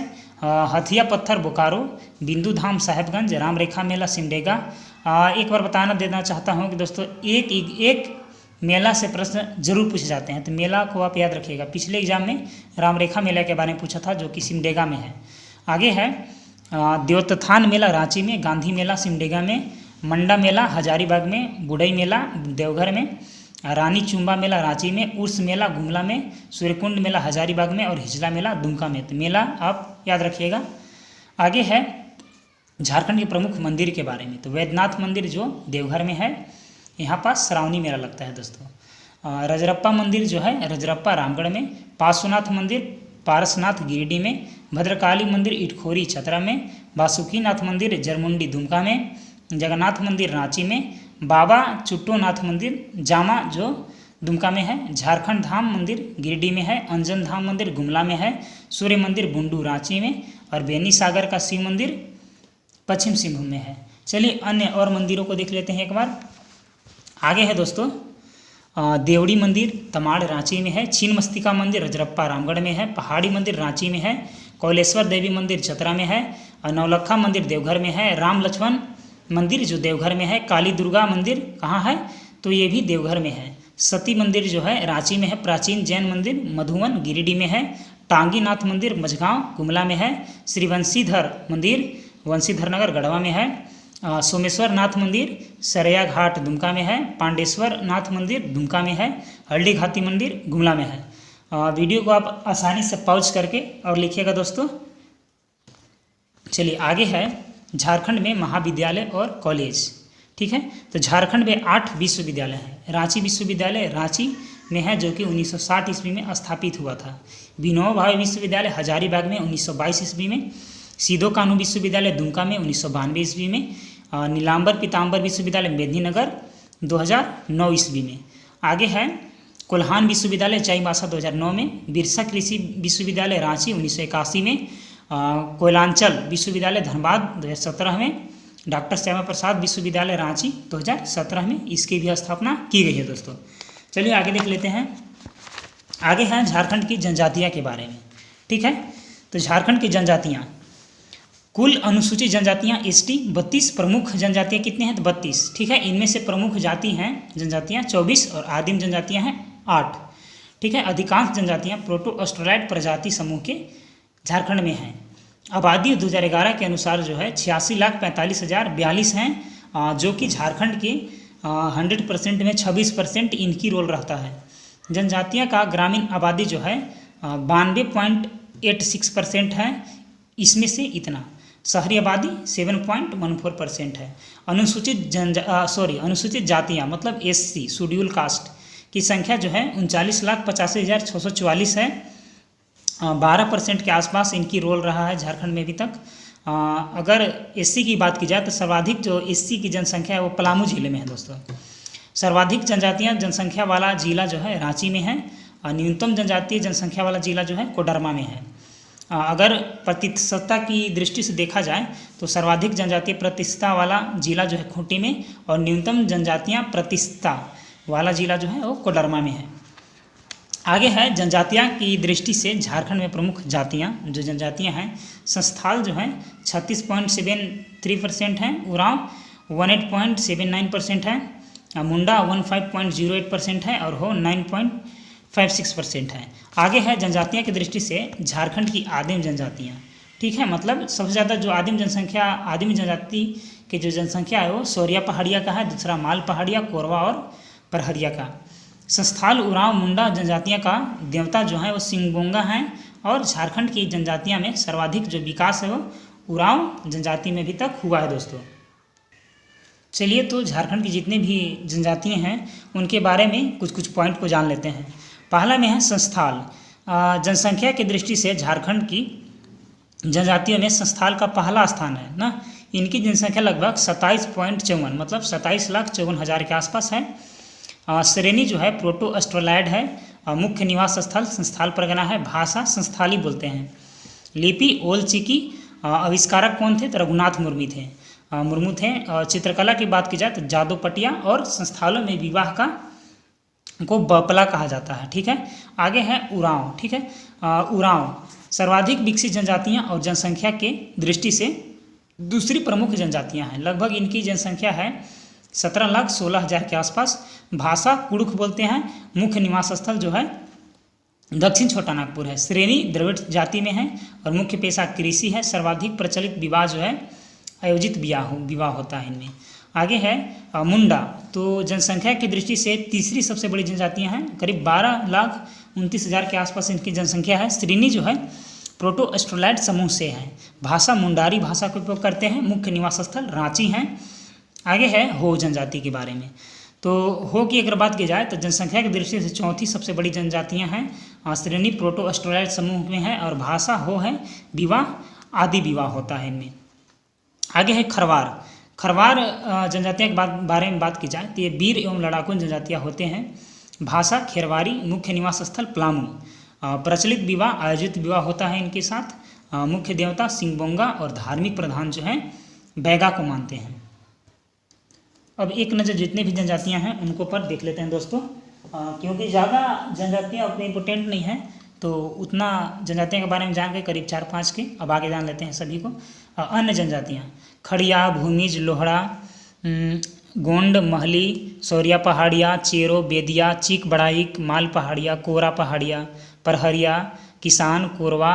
हथिया पत्थर बोकारो। बिंदु धाम साहेबगंज। राम रेखा मेला सिमडेगा। एक बार बताना देना चाहता हूँ कि दोस्तों एक मेला से प्रश्न जरूर पूछे जाते हैं, तो मेला को आप याद रखिएगा। पिछले एग्जाम में राम रेखा मेला के बारे में पूछा था जो कि सिमडेगा में है। आगे है द्योतथान मेला रांची में, गांधी मेला सिमडेगा में, मंडा मेला हजारीबाग में, बुडई मेला देवघर में, रानी चुम्बा मेला रांची में, उर्स मेला गुमला में, सूर्यकुंड मेला हजारीबाग में और हिजला मेला दुमका में। तो मेला आप याद रखिएगा। आगे है झारखंड के प्रमुख मंदिर के बारे में। तो वैद्यनाथ मंदिर जो देवघर में है, यहाँ पास श्रावणी मेला लगता है दोस्तों। रजरप्पा मंदिर जो है रजरप्पा रामगढ़ में, पार्श्वनाथ मंदिर पारसनाथ गिरिडीह में, भद्रकाली मंदिर इटखोरी चतरा में, वासुकीनाथ मंदिर जरमुंडी दुमका में, जगन्नाथ मंदिर रांची में, बाबा चुट्टोनाथ मंदिर जामा जो दुमका में है, झारखंड धाम मंदिर गिरिडीह में है, अंजन धाम मंदिर गुमला में है, सूर्य मंदिर बुंडू रांची में और बेनी सागर का शिव मंदिर पश्चिम सिंहभूम में है। चलिए अन्य और मंदिरों को देख लेते हैं एक बार। आगे है दोस्तों देवड़ी मंदिर तमाड़ रांची में है, छिन्नमस्तिका मंदिर रजरप्पा रामगढ़ में है, पहाड़ी मंदिर रांची में है, कौलेश्वर देवी मंदिर चतरा में है और नौलखा मंदिर देवघर में है, राम लक्ष्मण मंदिर जो देवघर में है, काली दुर्गा मंदिर कहाँ है तो ये भी देवघर में है, सती मंदिर जो है रांची में है, प्राचीन जैन मंदिर मधुवन गिरिडीह में है, टांगीनाथ मंदिर मझगांव गुमला में है, श्री वंशीधर मंदिर वंशीधर नगर गढ़वा में है, सोमेश्वर नाथ मंदिर सरया घाट दुमका में है, पांडेश्वर नाथ मंदिर दुमका में है, हल्दी घाटी मंदिर गुमला में है। वीडियो को आप आसानी से पॉज करके और लिखिएगा दोस्तों। चलिए आगे है झारखंड में महाविद्यालय और कॉलेज। ठीक है, तो झारखंड में 8 विश्वविद्यालय हैं। रांची विश्वविद्यालय रांची में है जो कि 1960 ईस्वी में स्थापित हुआ था। विनोबा भावे विश्वविद्यालय हजारीबाग में 1922 ईस्वी में, सीधो कानू विश्वविद्यालय दुमका में 1992 ईस्वी में, नीलांबर पीताम्बर विश्वविद्यालय मेदिनीनगर 2009 ईस्वी में। आगे है कोल्हान विश्वविद्यालय चाईबासा 2009 में, बिरसा कृषि विश्वविद्यालय रांची 1981 में, कोयलांचल विश्वविद्यालय धनबाद 2017 में, डॉक्टर श्यामा प्रसाद विश्वविद्यालय रांची 2017 में इसकी भी स्थापना की गई है दोस्तों। चलिए आगे देख लेते हैं। आगे है झारखंड की जनजातियाँ के बारे में। ठीक है, तो झारखंड की जनजातियाँ, कुल अनुसूचित जनजातियाँ ST 32, प्रमुख जनजातियाँ कितने हैं तो 32। ठीक है, इनमें से प्रमुख जाति हैं जनजातियाँ 24 और आदिम जनजातियाँ हैं 8। ठीक है, अधिकांश जनजातियाँ प्रोटो ऑस्ट्रेलाइड प्रजाति समूह के झारखंड में हैं। आबादी 2011 के अनुसार जो है 86,45,042 हैं, जो कि झारखंड के 100% में 26% इनकी रोल रहता है। जनजातियाँ का ग्रामीण आबादी जो है 92.86% है, इसमें से इतना। शहरी आबादी 7.14% है। अनुसूचित जातियाँ मतलब SC शेड्यूल कास्ट की संख्या जो है 39,85,644 है। 12% के आसपास इनकी रोल रहा है झारखंड में अभी तक। अगर SC की बात की जाए तो सर्वाधिक जो SC की जनसंख्या है वो पलामू जिले में है दोस्तों। सर्वाधिक जनजातियाँ जनसंख्या वाला जिला जो है रांची में है और न्यूनतम जनजातीय जनसंख्या वाला जिला जो है कोडरमा में है। अगर प्रतिशतता की दृष्टि से देखा जाए तो सर्वाधिक जनजातीय प्रतिशतता वाला जिला जो है खूंटी में और न्यूनतम जनजातियाँ प्रतिशतता वाला जिला जो है वो कोडरमा में है। आगे है जनजातियाँ की दृष्टि से झारखंड में प्रमुख जातियाँ जो जनजातियाँ हैं, संस्थाल जो हैं 36.73% हैं, उरांव 18.79% है, मुंडा 15.08% है और हो 9.56% है। आगे है जनजातियाँ की दृष्टि से झारखंड की आदिम जनजातियाँ। ठीक है, मतलब सबसे ज़्यादा जो आदिम जनजाति की जो जनसंख्या है वो सोरिया पहाड़िया का है, दूसरा माल पहाड़िया, कोरवा और परहरिया का। संस्थाल उरांव मुंडा जनजातियाँ का देवता जो है वो सिंगबोंगा हैं और झारखंड की जनजातियाँ में सर्वाधिक जो विकास है वो उरांव जनजाति में अभी तक हुआ है दोस्तों। चलिए तो झारखंड की जितने भी जनजातियाँ हैं उनके बारे में कुछ कुछ पॉइंट को जान लेते हैं। पहला में है संस्थाल। जनसंख्या की दृष्टि से झारखंड की जनजातियों में संस्थाल का पहला स्थान है ना। इनकी जनसंख्या लगभग 27.54 मतलब 27,54,000 के आसपास है। श्रेणी जो है प्रोटो ऑस्ट्रेलाइड है। मुख्य निवास स्थल संस्थाल परगना है। भाषा संस्थाली बोलते हैं। लिपि ओल चिकी। आविष्कारक कौन थे तो रघुनाथ मुर्मू थे। चित्रकला की बात की जाए तो जादोपटिया और संस्थालों में विवाह को बपला कहा जाता है। ठीक है, आगे है उरांव। ठीक है, उरांव सर्वाधिक विकसित जनजातियां और जनसंख्या के दृष्टि से दूसरी प्रमुख जनजातियां हैं। लगभग इनकी जनसंख्या है 17,16,000 के आसपास। भाषा कुड़ुख बोलते हैं। मुख्य निवास स्थल जो है दक्षिण छोटा नागपुर है। श्रेणी द्रविड़ जाति में है और मुख्य पेशा कृषि है। सर्वाधिक प्रचलित विवाह जो है आयोजित विवाह होता है इनमें। आगे है मुंडा, तो जनसंख्या की दृष्टि से तीसरी सबसे बड़ी जनजातियां हैं, करीब 12,29,000 के आसपास इनकी जनसंख्या है। श्रेणी जो है प्रोटो एस्ट्रोलाइड समूह से है। भाषा मुंडारी भाषा का उपयोग करते हैं। मुख्य निवास स्थल रांची हैं। आगे है हो जनजाति के बारे में। तो हो की अगर बात की जाए तो जनसंख्या की दृष्टि से चौथी सबसे बड़ी जनजातियां हैं। श्रेणी प्रोटो एस्ट्रोलाइड समूह में है और भाषा हो है। विवाह आदि विवाह होता है इनमें। आगे है खरवार। खरवार जनजातियों के बारे में बात की जाए तो ये वीर एवं लड़ाकू जनजातियाँ होते हैं। भाषा खेरवारी। मुख्य निवास स्थल प्लामू। प्रचलित विवाह आयोजित विवाह होता है इनके साथ। मुख्य देवता सिंगबोंगा और धार्मिक प्रधान जो हैं बैगा को मानते हैं। अब एक नज़र जितने भी जनजातियां हैं उनको पर देख लेते हैं दोस्तों, क्योंकि ज़्यादा जनजातियां उतनी इम्पोर्टेंट नहीं हैं तो उतना जनजातियों के बारे में जान के करीब 4-5 के अब आगे जान लेते हैं सभी को। अन्य जनजातियां खड़िया, भूमिज, लोहड़ा, गोंड, महली, सौरिया पहाड़िया, चेरो, बेदिया, चीक बड़ाइक, माल पहाड़िया, कोरा पहाड़िया, परहरिया, किसान, कोरवा,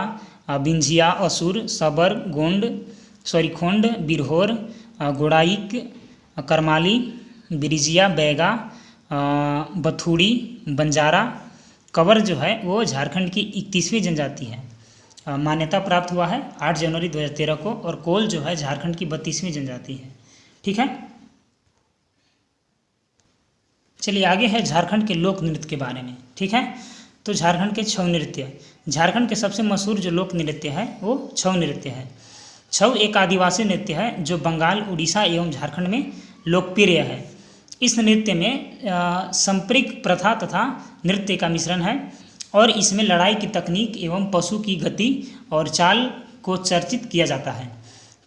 बिंझिया, असुर, सबर, गोंड, खोंड, बिरहोर, गोड़ाइक, करमाली, बिरिजिया, बैगा, बथुड़ी, बंजारा। कवर जो है वो झारखंड की 31वीं जनजाति है। मान्यता प्राप्त हुआ है 8 जनवरी 2013 को। और कोल जो है झारखंड की 32वीं जनजाति है। ठीक है, चलिए आगे है झारखंड के लोक नृत्य के बारे में। ठीक है, तो झारखंड के छऊ नृत्य। झारखंड के सबसे मशहूर जो लोक नृत्य है वो छऊ नृत्य है। छऊ एक आदिवासी नृत्य है जो बंगाल, उड़ीसा एवं झारखंड में लोकप्रिय है। इस नृत्य में संप्रीक प्रथा तथा नृत्य का मिश्रण है और इसमें लड़ाई की तकनीक एवं पशु की गति और चाल को चर्चित किया जाता है।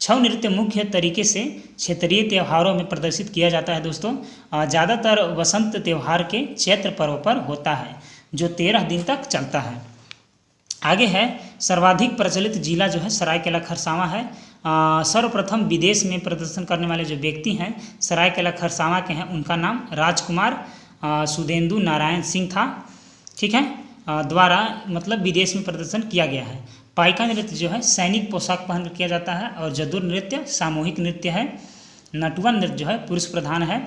छऊ नृत्य मुख्य तरीके से क्षेत्रीय त्योहारों में प्रदर्शित किया जाता है दोस्तों। ज़्यादातर वसंत त्यौहार के चैत्र पर्व पर होता है जो 13 दिन तक चलता है। आगे है सर्वाधिक प्रचलित जिला जो है सरायकेला खरसावां है। सर्वप्रथम विदेश में प्रदर्शन करने वाले जो व्यक्ति हैं सरायकेला खरसावां के हैं, उनका नाम राजकुमार सुदेंदु नारायण सिंह था। ठीक है, द्वारा मतलब विदेश में प्रदर्शन किया गया है। पाइका नृत्य जो है सैनिक पोशाक पहनकर किया जाता है और जदुर नृत्य सामूहिक नृत्य है। नटुआ नृत्य जो है पुरुष प्रधान है।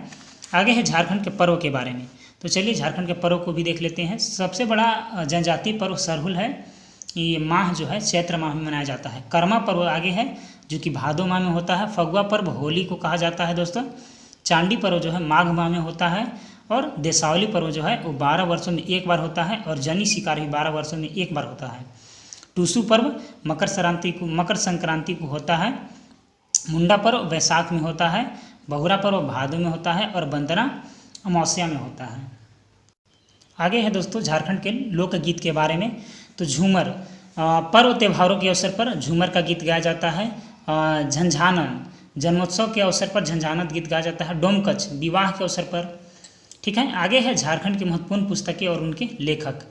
आगे है झारखंड के पर्व के बारे में। तो चलिए झारखंड के पर्व को भी देख लेते हैं। सबसे बड़ा जनजातीय पर्व सरहुल है। ये माह जो है चैत्र माह में मनाया जाता है। कर्मा पर्व आगे है जो कि भादो माह में होता है। फगुआ पर्व होली को कहा जाता है दोस्तों। चांडी पर्व जो है माघ माह में होता है। और देसावली पर्व जो है वो 12 वर्षों में एक बार होता है और जनी शिकार भी 12 वर्षों में एक बार होता है। टूसू पर्व मकर संक्रांति को होता है। मुंडा पर्व वैशाख में होता है। बहुरा पर्व भादो में होता है और बंदना अमावस्या में होता है। आगे है दोस्तों झारखंड के लोकगीत के बारे में। तो झूमर पर्व त्योहारों के अवसर पर झूमर का गीत गाया जाता है। झंझानन जन्मोत्सव के अवसर पर झंझानत गीत गाया जाता है। डोमकच विवाह के अवसर पर। ठीक है, आगे है झारखंड की महत्वपूर्ण पुस्तकें और उनके लेखक।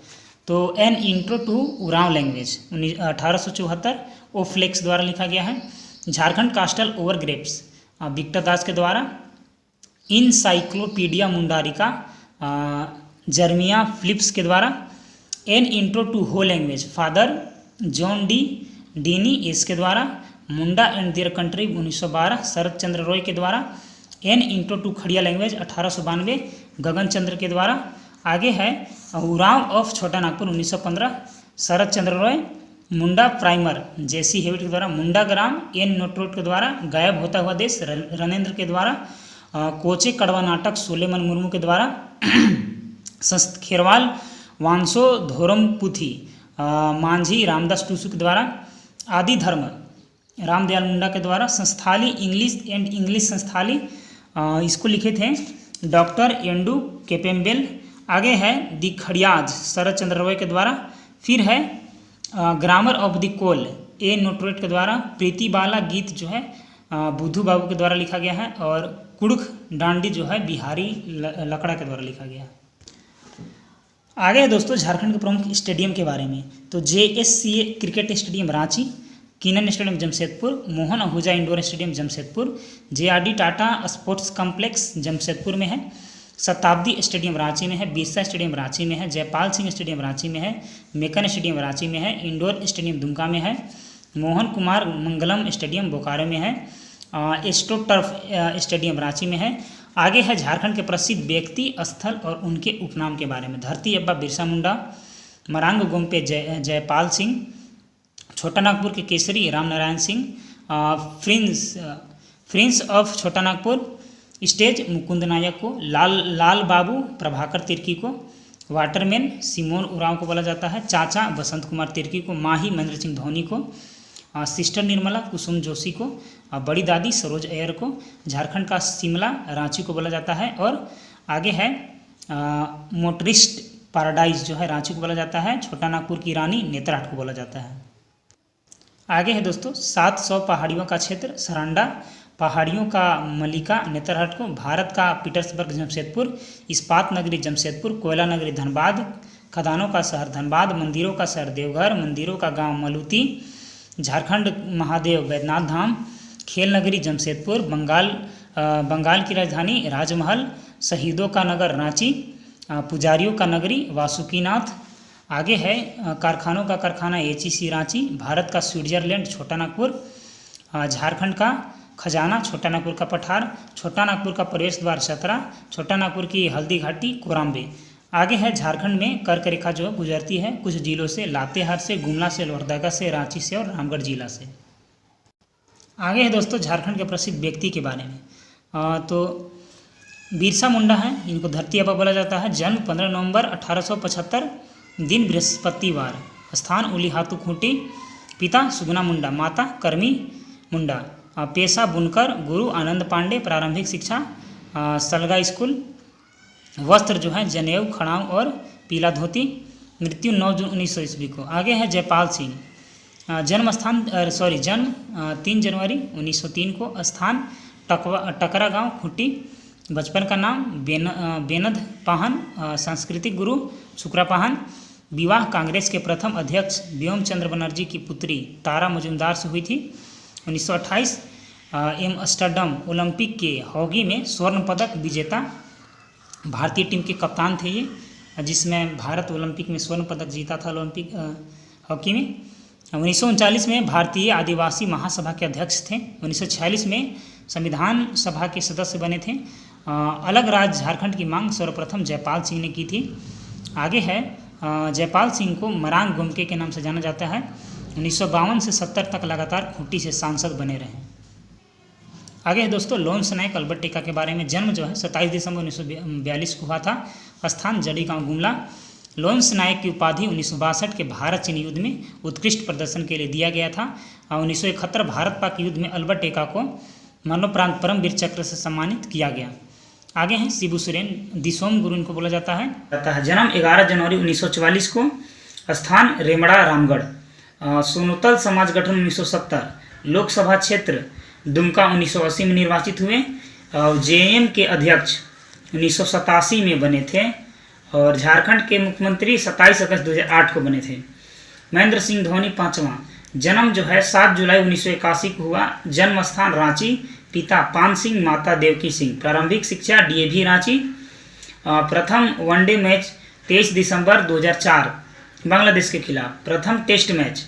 तो an intro to Oraon language 1874 O Flex द्वारा लिखा गया है। Jharkhand castle over graves Victor Das के द्वारा। इनसाइक्लोपीडिया मुंडारिका जर्मिया फिलिप्स के द्वारा। An intro to Ho language father John D Deeney इसके द्वारा। Munda and their country 1912 Sharat Chandra Roy के द्वारा। An intro to Kharia language 1892 Gagan Chandra के द्वारा। आगे है Oraon of Chota Nagpur 1915 Sharat Chandra Roy. Munda primer JC Hewitt के द्वारा। मुंडा ग्राम एन नोट्रोट के द्वारा। गायब होता हुआ देश रणेंद्र के द्वारा। कोचे कड़वा नाटक सोलेमन मुर्मू के द्वारा। खेरवाल वांसो धोरमपुथी मांझी रामदास टूसू के द्वारा। आदि धर्म रामदयाल मुंडा के द्वारा। Santhali English and English Santhali इसको लिखे थे डॉक्टर एंडू केपेम्बेल। आगे है दी खड़ियाज शरद चंद्र रॉय के द्वारा। फिर है ग्रामर ऑफ द कोल ए नोट्रेट के द्वारा। प्रीति बाला गीत जो है बुद्धू बाबू के द्वारा लिखा गया है। और कुड़ुख डांडी जो है बिहारी लकड़ा के द्वारा लिखा गया है। आगे है दोस्तों झारखंड के प्रमुख स्टेडियम के बारे में। तो JSCA cricket stadium Ranchi, किनन stadium Jamshedpur, Mohan Ahuja indoor stadium Jamshedpur, JRD Tata sports complex Jamshedpur में है। शताब्दी स्टेडियम रांची में है, बिरसा स्टेडियम रांची में है, जयपाल सिंह स्टेडियम रांची में है, मेकन स्टेडियम रांची में है, इंडोर स्टेडियम दुमका में है, मोहन कुमार मंगलम स्टेडियम बोकारो में है, एस्ट्रो टर्फ स्टेडियम रांची में है। आगे है झारखंड के प्रसिद्ध व्यक्ति, स्थल और उनके उपनाम के बारे में। धरती अब्बा बिरसा मुंडा, मरांग गोम्पे जयपाल सिंह, छोटा नागपुर के Kesari Ramnarayan Singh, Prince of Chota Nagpur stage Mukund नायक को, लाल बाबू प्रभाकर तिर्की को, वाटरमैन सिमोन उरांव को बोला जाता है, चाचा बसंत कुमार तिर्की को, माही महेंद्र सिंह धोनी को, सिस्टर निर्मला कुसुम जोशी को, बड़ी दादी सरोज अय्यर को, झारखंड का शिमला रांची को बोला जाता है। और आगे है मोटरिस्ट पैराडाइज जो है रांची को बोला जाता है, छोटा नागपुर की रानी नेतरहाट को बोला जाता है। आगे है दोस्तों 700 पहाड़ियों का क्षेत्र, सरांडा पहाड़ियों का मलिका नेतरहाट को, भारत का पीटर्सबर्ग जमशेदपुर, इस्पात नगरी जमशेदपुर, कोयला नगरी धनबाद, खदानों का शहर धनबाद, मंदिरों का शहर देवघर, मंदिरों का गांव मलूती, झारखंड महादेव वैद्यनाथ धाम, खेल नगरी जमशेदपुर, बंगाल की राजधानी राजमहल, शहीदों का नगर रांची, पुजारियों का नगरी वासुकीनाथ। आगे है कारखानों का कारखाना एचईसी रांची, भारत का स्विट्जरलैंड छोटा नागपुर, झारखंड का खजाना छोटा नागपुर का पठार, छोटा नागपुर का प्रवेश द्वार चतरा, छोटा नागपुर की हल्दी घाटी कोराम्बे। आगे है झारखंड में कर्क रेखा जो गुजरती है कुछ जिलों से, लातेहार से, गुमला से, लोहरदगा से, रांची से और रामगढ़ जिला से। आगे है दोस्तों झारखंड के प्रसिद्ध व्यक्ति के बारे में। तो बिरसा मुंडा है, इनको धरती आबा बोला जाता है। जन्म 15 नवंबर 1875, दिन बृहस्पतिवार, स्थान उलीहातू खूंटी, पिता सुगना मुंडा, माता करमी मुंडा, पेशा बुनकर, गुरु आनंद पांडे, प्रारंभिक शिक्षा सलगा स्कूल, वस्त्र जो है जनेऊ, खड़ाऊ और पीला धोती, मृत्यु 9 जून 1900 ईस्वी को। आगे है जयपाल सिंह, जन्म 3 जनवरी 1903 को, स्थान टकरा गांव खूंटी, बचपन का नाम बेनद पाहन, सांस्कृतिक गुरु शुक्रा पाहन, विवाह कांग्रेस के प्रथम अध्यक्ष व्योम चंद्र बनर्जी की पुत्री तारा मजुमदार से हुई थी। 1928 एम्स्टर्डम ओलंपिक के हॉकी में स्वर्ण पदक विजेता भारतीय टीम के कप्तान थे ये, जिसमें भारत ओलंपिक में स्वर्ण पदक जीता था ओलंपिक हॉकी में। 1939 में भारतीय आदिवासी महासभा के अध्यक्ष थे। 1946 में संविधान सभा के सदस्य बने थे। अलग राज्य झारखंड की मांग सर्वप्रथम जयपाल सिंह ने की थी। आगे है जयपाल सिंह को मरांग गोमके के नाम से जाना जाता है। 1952 से 70 तक लगातार खूंटी से सांसद बने रहे। आगे है दोस्तों लॉन्स नायक अल्बर्ट टेका के बारे में। जन्म जो है 27 दिसंबर 1942 को हुआ था। स्थान जड़ी गांव गुमला। लॉन्स नायक की उपाधि 1962 के भारत चीन युद्ध में उत्कृष्ट प्रदर्शन के लिए दिया गया था। 1971 भारत पाक युद्ध में अल्बर्ट टेका को मरणोपरांत परमवीर चक्र से सम्मानित किया गया। आगे हैं शिबू सोरेन, दिसोम गुरु इनको बोला जाता है। जन्म 11 जनवरी 1944 को। स्थान रेमड़ा रामगढ़। सोनोतल समाज गठन 1970। लोकसभा क्षेत्र दुमका 1980 में निर्वाचित हुए और जेएम के अध्यक्ष 1987 में बने थे और झारखंड के मुख्यमंत्री 27 अगस्त 2008 को बने थे। महेंद्र सिंह धोनी 5वां। जन्म जो है 7 जुलाई 1981 को हुआ। जन्म स्थान रांची। पिता पान सिंह, माता देवकी सिंह। प्रारंभिक शिक्षा डीएवी रांची। प्रथम वनडे मैच 23 दिसंबर 2004 बांग्लादेश के खिलाफ। प्रथम टेस्ट मैच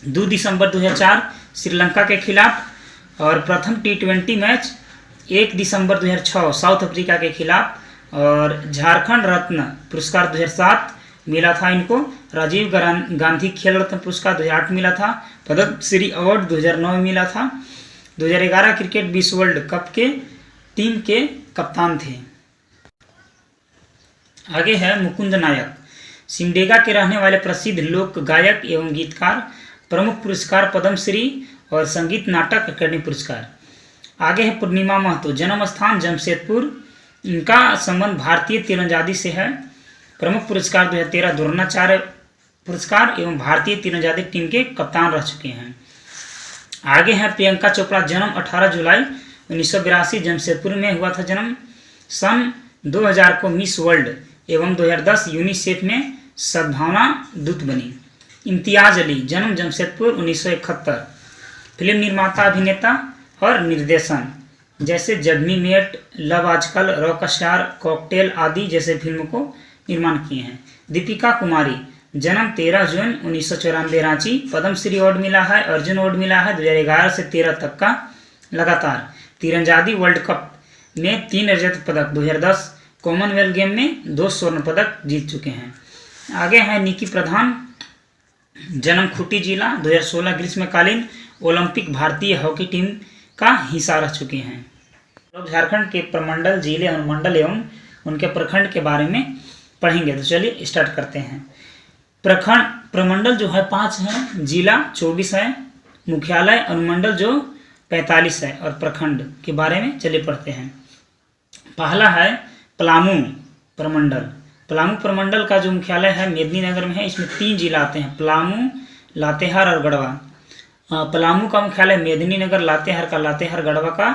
2 दिसंबर 2004 श्रीलंका के खिलाफ और प्रथम T20 मैच 1 दिसंबर 2006 साउथ अफ्रीका के खिलाफ। और झारखंड रत्न पुरस्कार 2007 मिला था इनको। राजीव गांधी खेल रत्न पुरस्कार 2008 मिला था। पद्मश्री अवार्ड 2009 में मिला था। 2011 क्रिकेट विश्व वर्ल्ड कप के टीम के कप्तान थे। आगे है मुकुंद नायक, सिमडेगा के रहने वाले प्रसिद्ध लोक गायक एवं गीतकार। प्रमुख पुरस्कार पद्मश्री और संगीत नाटक अकादमी पुरस्कार। आगे है पूर्णिमा महतो, जन्म स्थान जमशेदपुर। इनका संबंध भारतीय तीरंदाजी से है। प्रमुख पुरस्कार 2013 द्रोणाचार्य पुरस्कार एवं भारतीय तीरंदाजी टीम के कप्तान रह चुके हैं। आगे है प्रियंका चोपड़ा, जन्म 18 जुलाई 1982 जमशेदपुर में हुआ था जन्म। सन 2000 को मिस वर्ल्ड एवं 2010 यूनिसेफ में सद्भावना दूत बनी। इम्तियाज अली, जन्म जमशेदपुर 1971। फिल्म निर्माता, अभिनेता और निर्देशन। जैसे जगनी मेट, लव आजकल, रॉकस्टार, कॉकटेल आदि जैसे फिल्मों को निर्माण किए हैं। दीपिका कुमारी, जन्म 13 जून 1994 रांची, पद्मश्री अवार्ड मिला है, अर्जुन अवार्ड मिला है 2011 से 13 तक का लगातार। तीरंदाजी वर्ल्ड कप में 3 रजत पदक, 2010 कॉमनवेल्थ गेम में 2 स्वर्ण पदक जीत चुके हैं। आगे है निकी प्रधान, जन्म खूंटी जिला, 2016 ग्रीष्मकालीन ओलंपिक भारतीय हॉकी टीम का हिस्सा रह चुके हैं। लोग झारखंड के प्रमंडल, जिले, अनुमंडल एवं उनके प्रखंड के बारे में पढ़ेंगे। तो चलिए स्टार्ट करते हैं। प्रखंड, प्रमंडल जो है 5 है, जिला 24 है, मुख्यालय अनुमंडल जो 45 है और प्रखंड के बारे में चलिए पढ़ते हैं। पहला है पलामू प्रमंडल। पलामू प्रमंडल का जो मुख्यालय है मेदिनीनगर में है। इसमें 3 जिला आते हैं, पलामू, लातेहार और गढ़वा। पलामू का मुख्यालय मेदिनीनगर, लातेहार का लातेहार, गढ़वा का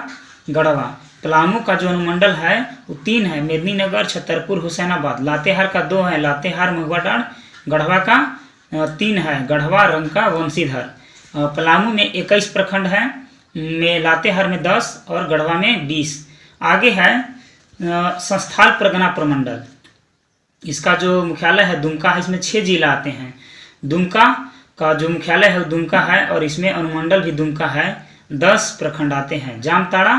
गढ़वा। पलामू का जो अनुमंडल है वो 3 है, मेदिनीनगर, छतरपुर, हुसैनाबाद। लातेहार का 2 है, लातेहार, महुआडांड। गढ़वा का 3 है, गढ़वा, रंका, वंशीधर। पलामू में 21 प्रखंड है, में लातेहार में 10 और गढ़वा में 20। आगे है संस्थाल परगना प्रमंडल। इसका जो मुख्यालय है दुमका है। इसमें 6 जिला आते हैं। दुमका का जो मुख्यालय है दुमका है और इसमें अनुमंडल भी दुमका है। 10 प्रखंड आते हैं। जामताड़ा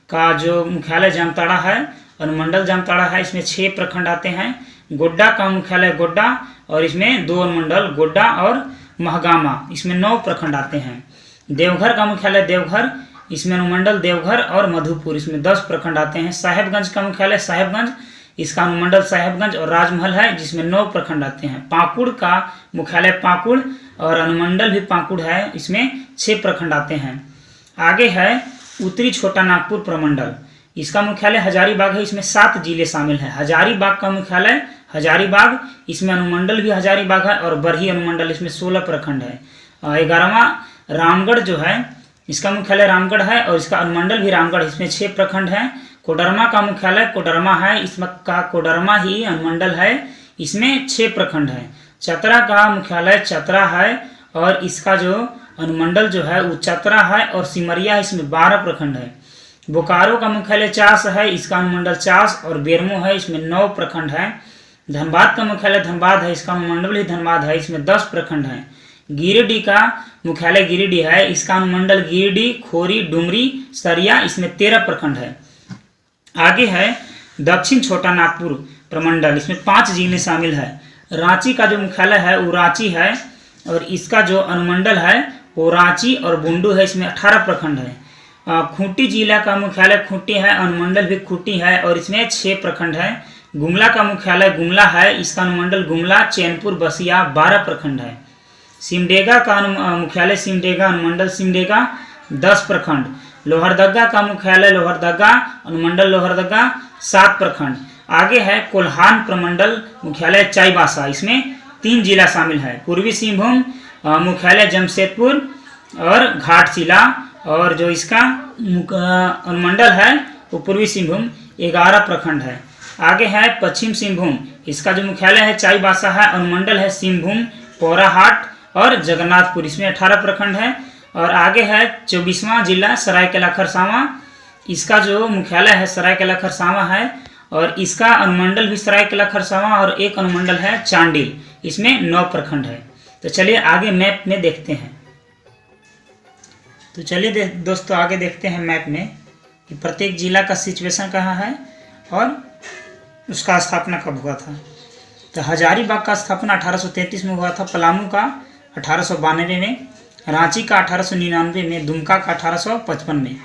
का जो मुख्यालय जामताड़ा है, अनुमंडल जामताड़ा है। इसमें 6 प्रखंड आते हैं। गोड्डा का मुख्यालय गोड्डा और इसमें 2 अनुमंडल, गोड्डा और महगामा। इसमें 9 प्रखंड आते हैं। देवघर का मुख्यालय देवघर, इसमें अनुमंडल देवघर और मधुपुर। इसमें 10 प्रखंड आते हैं। साहेबगंज का मुख्यालय साहेबगंज, इसका अनुमंडल साहेबगंज और राजमहल है जिसमें 9 प्रखंड आते हैं। पाकुड़ का मुख्यालय पाकुड़ और अनुमंडल भी पाकुड़ है, इसमें 6 प्रखंड आते हैं। आगे है उत्तरी छोटा नागपुर प्रमंडल। इसका मुख्यालय हजारीबाग है। इसमें 7 जिले शामिल हैं। हजारीबाग का मुख्यालय हजारीबाग, इसमें अनुमंडल भी हजारीबाग है और बरही अनुमंडल, इसमें 16 प्रखंड है। 11वां रामगढ़ जो है, इसका मुख्यालय रामगढ़ है और इसका अनुमंडल भी रामगढ़, इसमें 6 प्रखंड है। कोडरमा का मुख्यालय कोडरमा है, इसमें का कोडरमा ही अनुमंडल है, इसमें 6 प्रखंड है। चतरा का मुख्यालय चतरा है और इसका जो अनुमंडल जो है वो चतरा है और सिमरिया, इसमें 12 प्रखंड है। बोकारो का मुख्यालय चास है, इसका अनुमंडल चास और बेरमो है, इसमें 9 प्रखंड है। धनबाद का मुख्यालय धनबाद है, इसका अनुमंडल भी धनबाद है, इसमें 10 प्रखंड है। गिरिडीह का मुख्यालय गिरिडीह है, इसका अनुमंडल गिरिडीह, खोरी, डुमरी, सरिया, इसमें 13 प्रखंड है। आगे है दक्षिण छोटा नागपुर प्रमंडल। इसमें 5 जिले शामिल है। रांची का जो मुख्यालय है वो रांची है और इसका जो अनुमंडल है वो रांची और बुंडू है, इसमें 18 प्रखंड है। खूंटी जिला का मुख्यालय खूंटी है, अनुमंडल भी खूंटी है और इसमें 6 प्रखंड है। गुमला का मुख्यालय गुमला है, इसका अनुमंडल गुमला, चैनपुर, बसिया, 12 प्रखंड है। सिमडेगा का मुख्यालय सिमडेगा, अनुमंडल सिमडेगा, 10 प्रखंड। लोहरदगा का मुख्यालय लोहरदगा, अनुमंडल लोहरदगा, 7 प्रखंड। आगे है कोल्हान प्रमंडल, मुख्यालय चाईबासा, इसमें 3 जिला शामिल है। पूर्वी सिंहभूम मुख्यालय जमशेदपुर और घाटशिला और जो इसका अनुमंडल है वो पूर्वी सिंहभूम, 11 प्रखंड है। आगे है पश्चिम सिंहभूम, इसका जो मुख्यालय है चाईबासा है, अनुमंडल है सिंहभूम, पोराहाट और जगन्नाथपुर, इसमें 18 प्रखंड है। और आगे है 24वां जिला सरायकेला खरसावां, इसका जो मुख्यालय है सरायकेला खरसावां है और इसका अनुमंडल भी सरायकेला खरसावां और एक अनुमंडल है चांडिल, इसमें 9 प्रखंड है। तो चलिए आगे मैप में देखते हैं। तो चलिए दोस्तों आगे देखते हैं मैप में कि प्रत्येक जिला का सिचुएशन कहाँ है और उसका स्थापना कब हुआ था। तो हजारीबाग का स्थापना 1833 में हुआ था, पलामू का 1892 में, रांची का 1899 में, दुमका का 1855 में,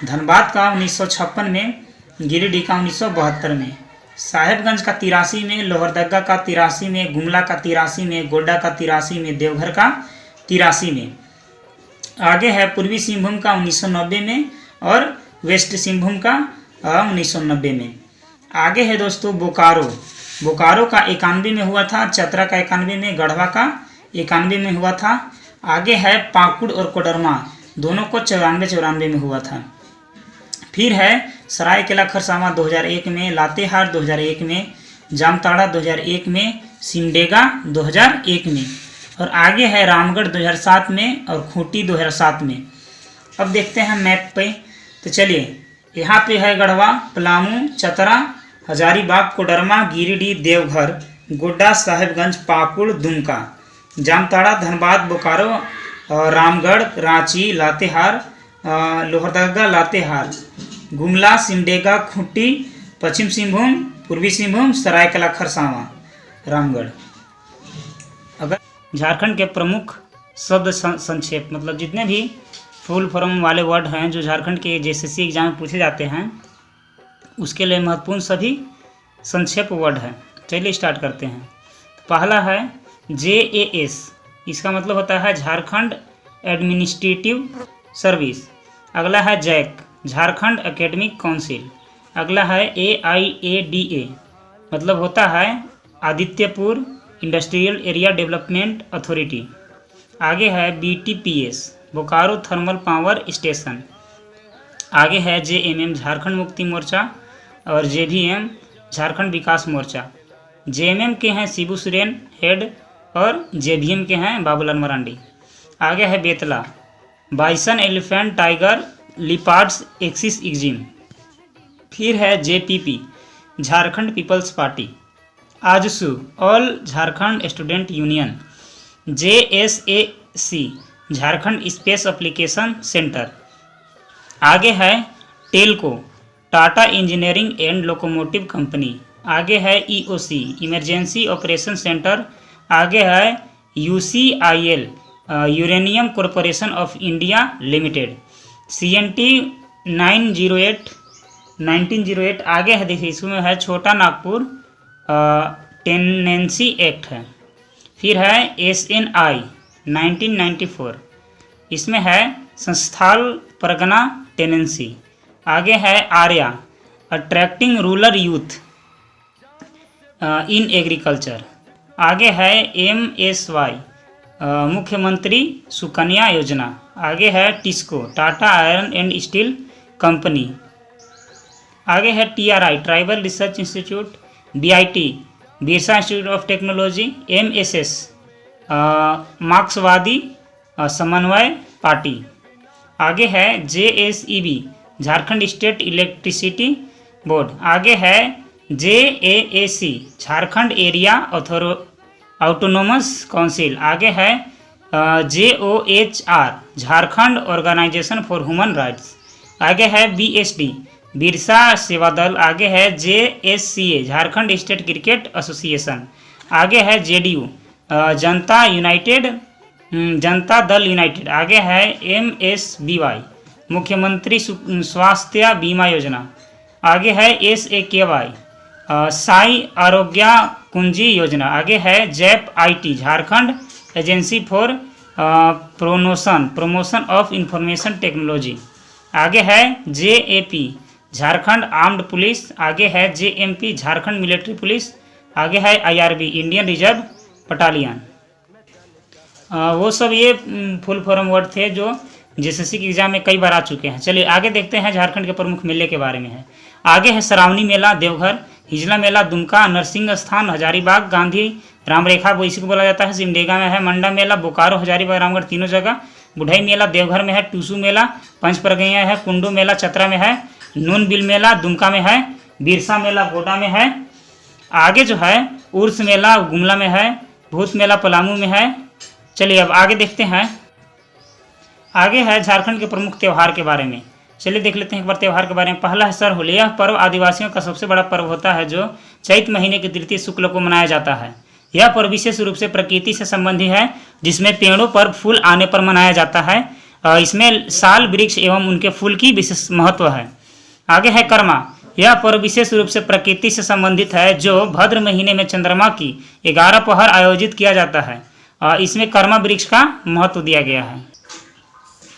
धनबाद का 1956 में, गिरिडीह का 1972 में, साहेबगंज का 83 में, लोहरदगा का 83 में, गुमला का 83 में, गोड्डा का 83 में, देवघर का 83 में। आगे है पूर्वी सिंहभूम का 1990 में और वेस्ट सिंहभूम का 1990 में। आगे है दोस्तों बोकारो, बोकारो का 91 में हुआ था, चतरा का 91 में, गढ़वा का 91 में हुआ था। आगे है पाकुड़ और कोडरमा, दोनों को 94 में हुआ था। फिर है सरायकेला खरसावां 2001 में, लातेहार 2001 में, जामताड़ा 2001 में, सिमडेगा 2001 में और आगे है रामगढ़ 2007 में और खूंटी 2007 में। अब देखते हैं मैप पे। तो चलिए यहाँ पे है गढ़वा, पलामू, चतरा, हजारीबाग, कोडरमा, गिरिडीह, देवघर, गोड्डा, साहेबगंज, पाकुड़, दुमका, जामताड़ा, धनबाद, बोकारो, रामगढ़, रांची, लातेहार, लोहरदगा, लातेहार, गुमला, सिमडेगा, खूंटी, पश्चिम सिंहभूम, पूर्वी सिंहभूम, सरायकला खरसावां, रामगढ़। अगर झारखंड के प्रमुख शब्द संक्षेप मतलब जितने भी फुल फॉर्म वाले वर्ड हैं जो झारखंड के जेएसएससी एग्जाम में पूछे जाते हैं उसके लिए महत्वपूर्ण सभी संक्षेप वर्ड हैं। चलिए स्टार्ट करते हैं। पहला है JAS, इसका मतलब होता है झारखंड एडमिनिस्ट्रेटिव सर्विस। अगला है जैक, झारखंड एकेडमिक काउंसिल। अगला है AIADA, मतलब होता है Adityapur industrial area development authority. आगे है BTPS, Bokaro thermal power station. आगे है JMM, झारखंड मुक्ति मोर्चा, और JVM, झारखंड विकास मोर्चा। JMM के हैं शिबू सोरेन हेड, और JVM के हैं बाबूलाल मरांडी। आगे है Betla, bison, elephant, tiger, leopards, axis axis. फिर है JPP, Jharkhand people's party. AJSU, all Jharkhand student union. JSAC, Jharkhand space application centre. आगे है TELCO, Tata engineering and locomotive company. आगे है EOC, इमरजेंसी ऑपरेशन सेंटर। आगे है UCIL, uranium corporation of India limited. CNT 1908। आगे है देखिए इसमें है छोटा नागपुर टेनेंसी एक्ट है। फिर है SNI 1994, इसमें है संस्थाल परगना टेनेंसी। आगे है ARYA, attracting rural youth in agriculture. आगे है MSY, मुख्यमंत्री सुकन्या योजना। आगे है TISCO, Tata iron and steel company. आगे है TRI, tribal research institute. BIT, Birsa institute of technology. MSS, Marxvadi Samanvay party. आगे है JSEB, Jharkhand state electricity board. आगे है JAAC, Jharkhand area autonomous council. आगे है JOHR, Jharkhand organisation for human rights. आगे है BSD, बिरसा सेवा दल। आगे है JSCA, Jharkhand state cricket association. आगे है JDU, जनता दल यूनाइटेड। आगे है MSBY, मुख्यमंत्री स्वास्थ्य बीमा योजना। आगे है SAKY, साई आरोग्य कुंजी योजना। आगे है JEP IT, Jharkhand agency for promotion of information technology. आगे है JAP, झारखंड आर्म्ड पुलिस। आगे है JMP, झारखंड मिलिट्री पुलिस। आगे है IRB, इंडियन रिजर्व बटालियन। वो सब ये फुल फॉर्म वर्ड थे जो जेएसएससी के एग्जाम में कई बार आ चुके हैं। चलिए आगे देखते हैं झारखंड के प्रमुख मेले के बारे में है। आगे है श्रावणी मेला देवघर, हिजला मेला दुमका, नरसिंह स्थान हजारीबाग, गांधी रामरेखा वो इसी को बोला जाता है। सिमडेगा में है मंडा मेला, बोकारो हजारीबाग रामगढ़ तीनों जगह। बुढ़ई मेला देवघर में है, टूसू मेला पंचपरगैया है, कुंडू मेला चतरा में है, नून बिल मेला दुमका में है, बिरसा मेला गोड्डा में है। आगे जो है उर्स मेला गुमला में है, भूत मेला पलामू में है। चलिए अब आगे देखते हैं। आगे है झारखंड के प्रमुख त्यौहार के बारे में। चलिए देख लेते हैं एक बार त्यौहार के बारे में। पहला है सरहुल, यह पर्व आदिवासियों का सबसे बड़ा पर्व होता है जो चैत महीने के तृतीय शुक्ल को मनाया जाता है। यह पर्व विशेष रूप से प्रकृति से संबंधित है जिसमें पेड़ों पर फूल आने पर मनाया जाता है। इसमें साल वृक्ष एवं उनके फूल की विशेष महत्व है। आगे है कर्मा, यह पर्व विशेष रूप से प्रकृति से संबंधित है जो भद्र महीने में चंद्रमा की 11 पहर आयोजित किया जाता है। इसमें कर्मा वृक्ष का महत्व दिया गया है।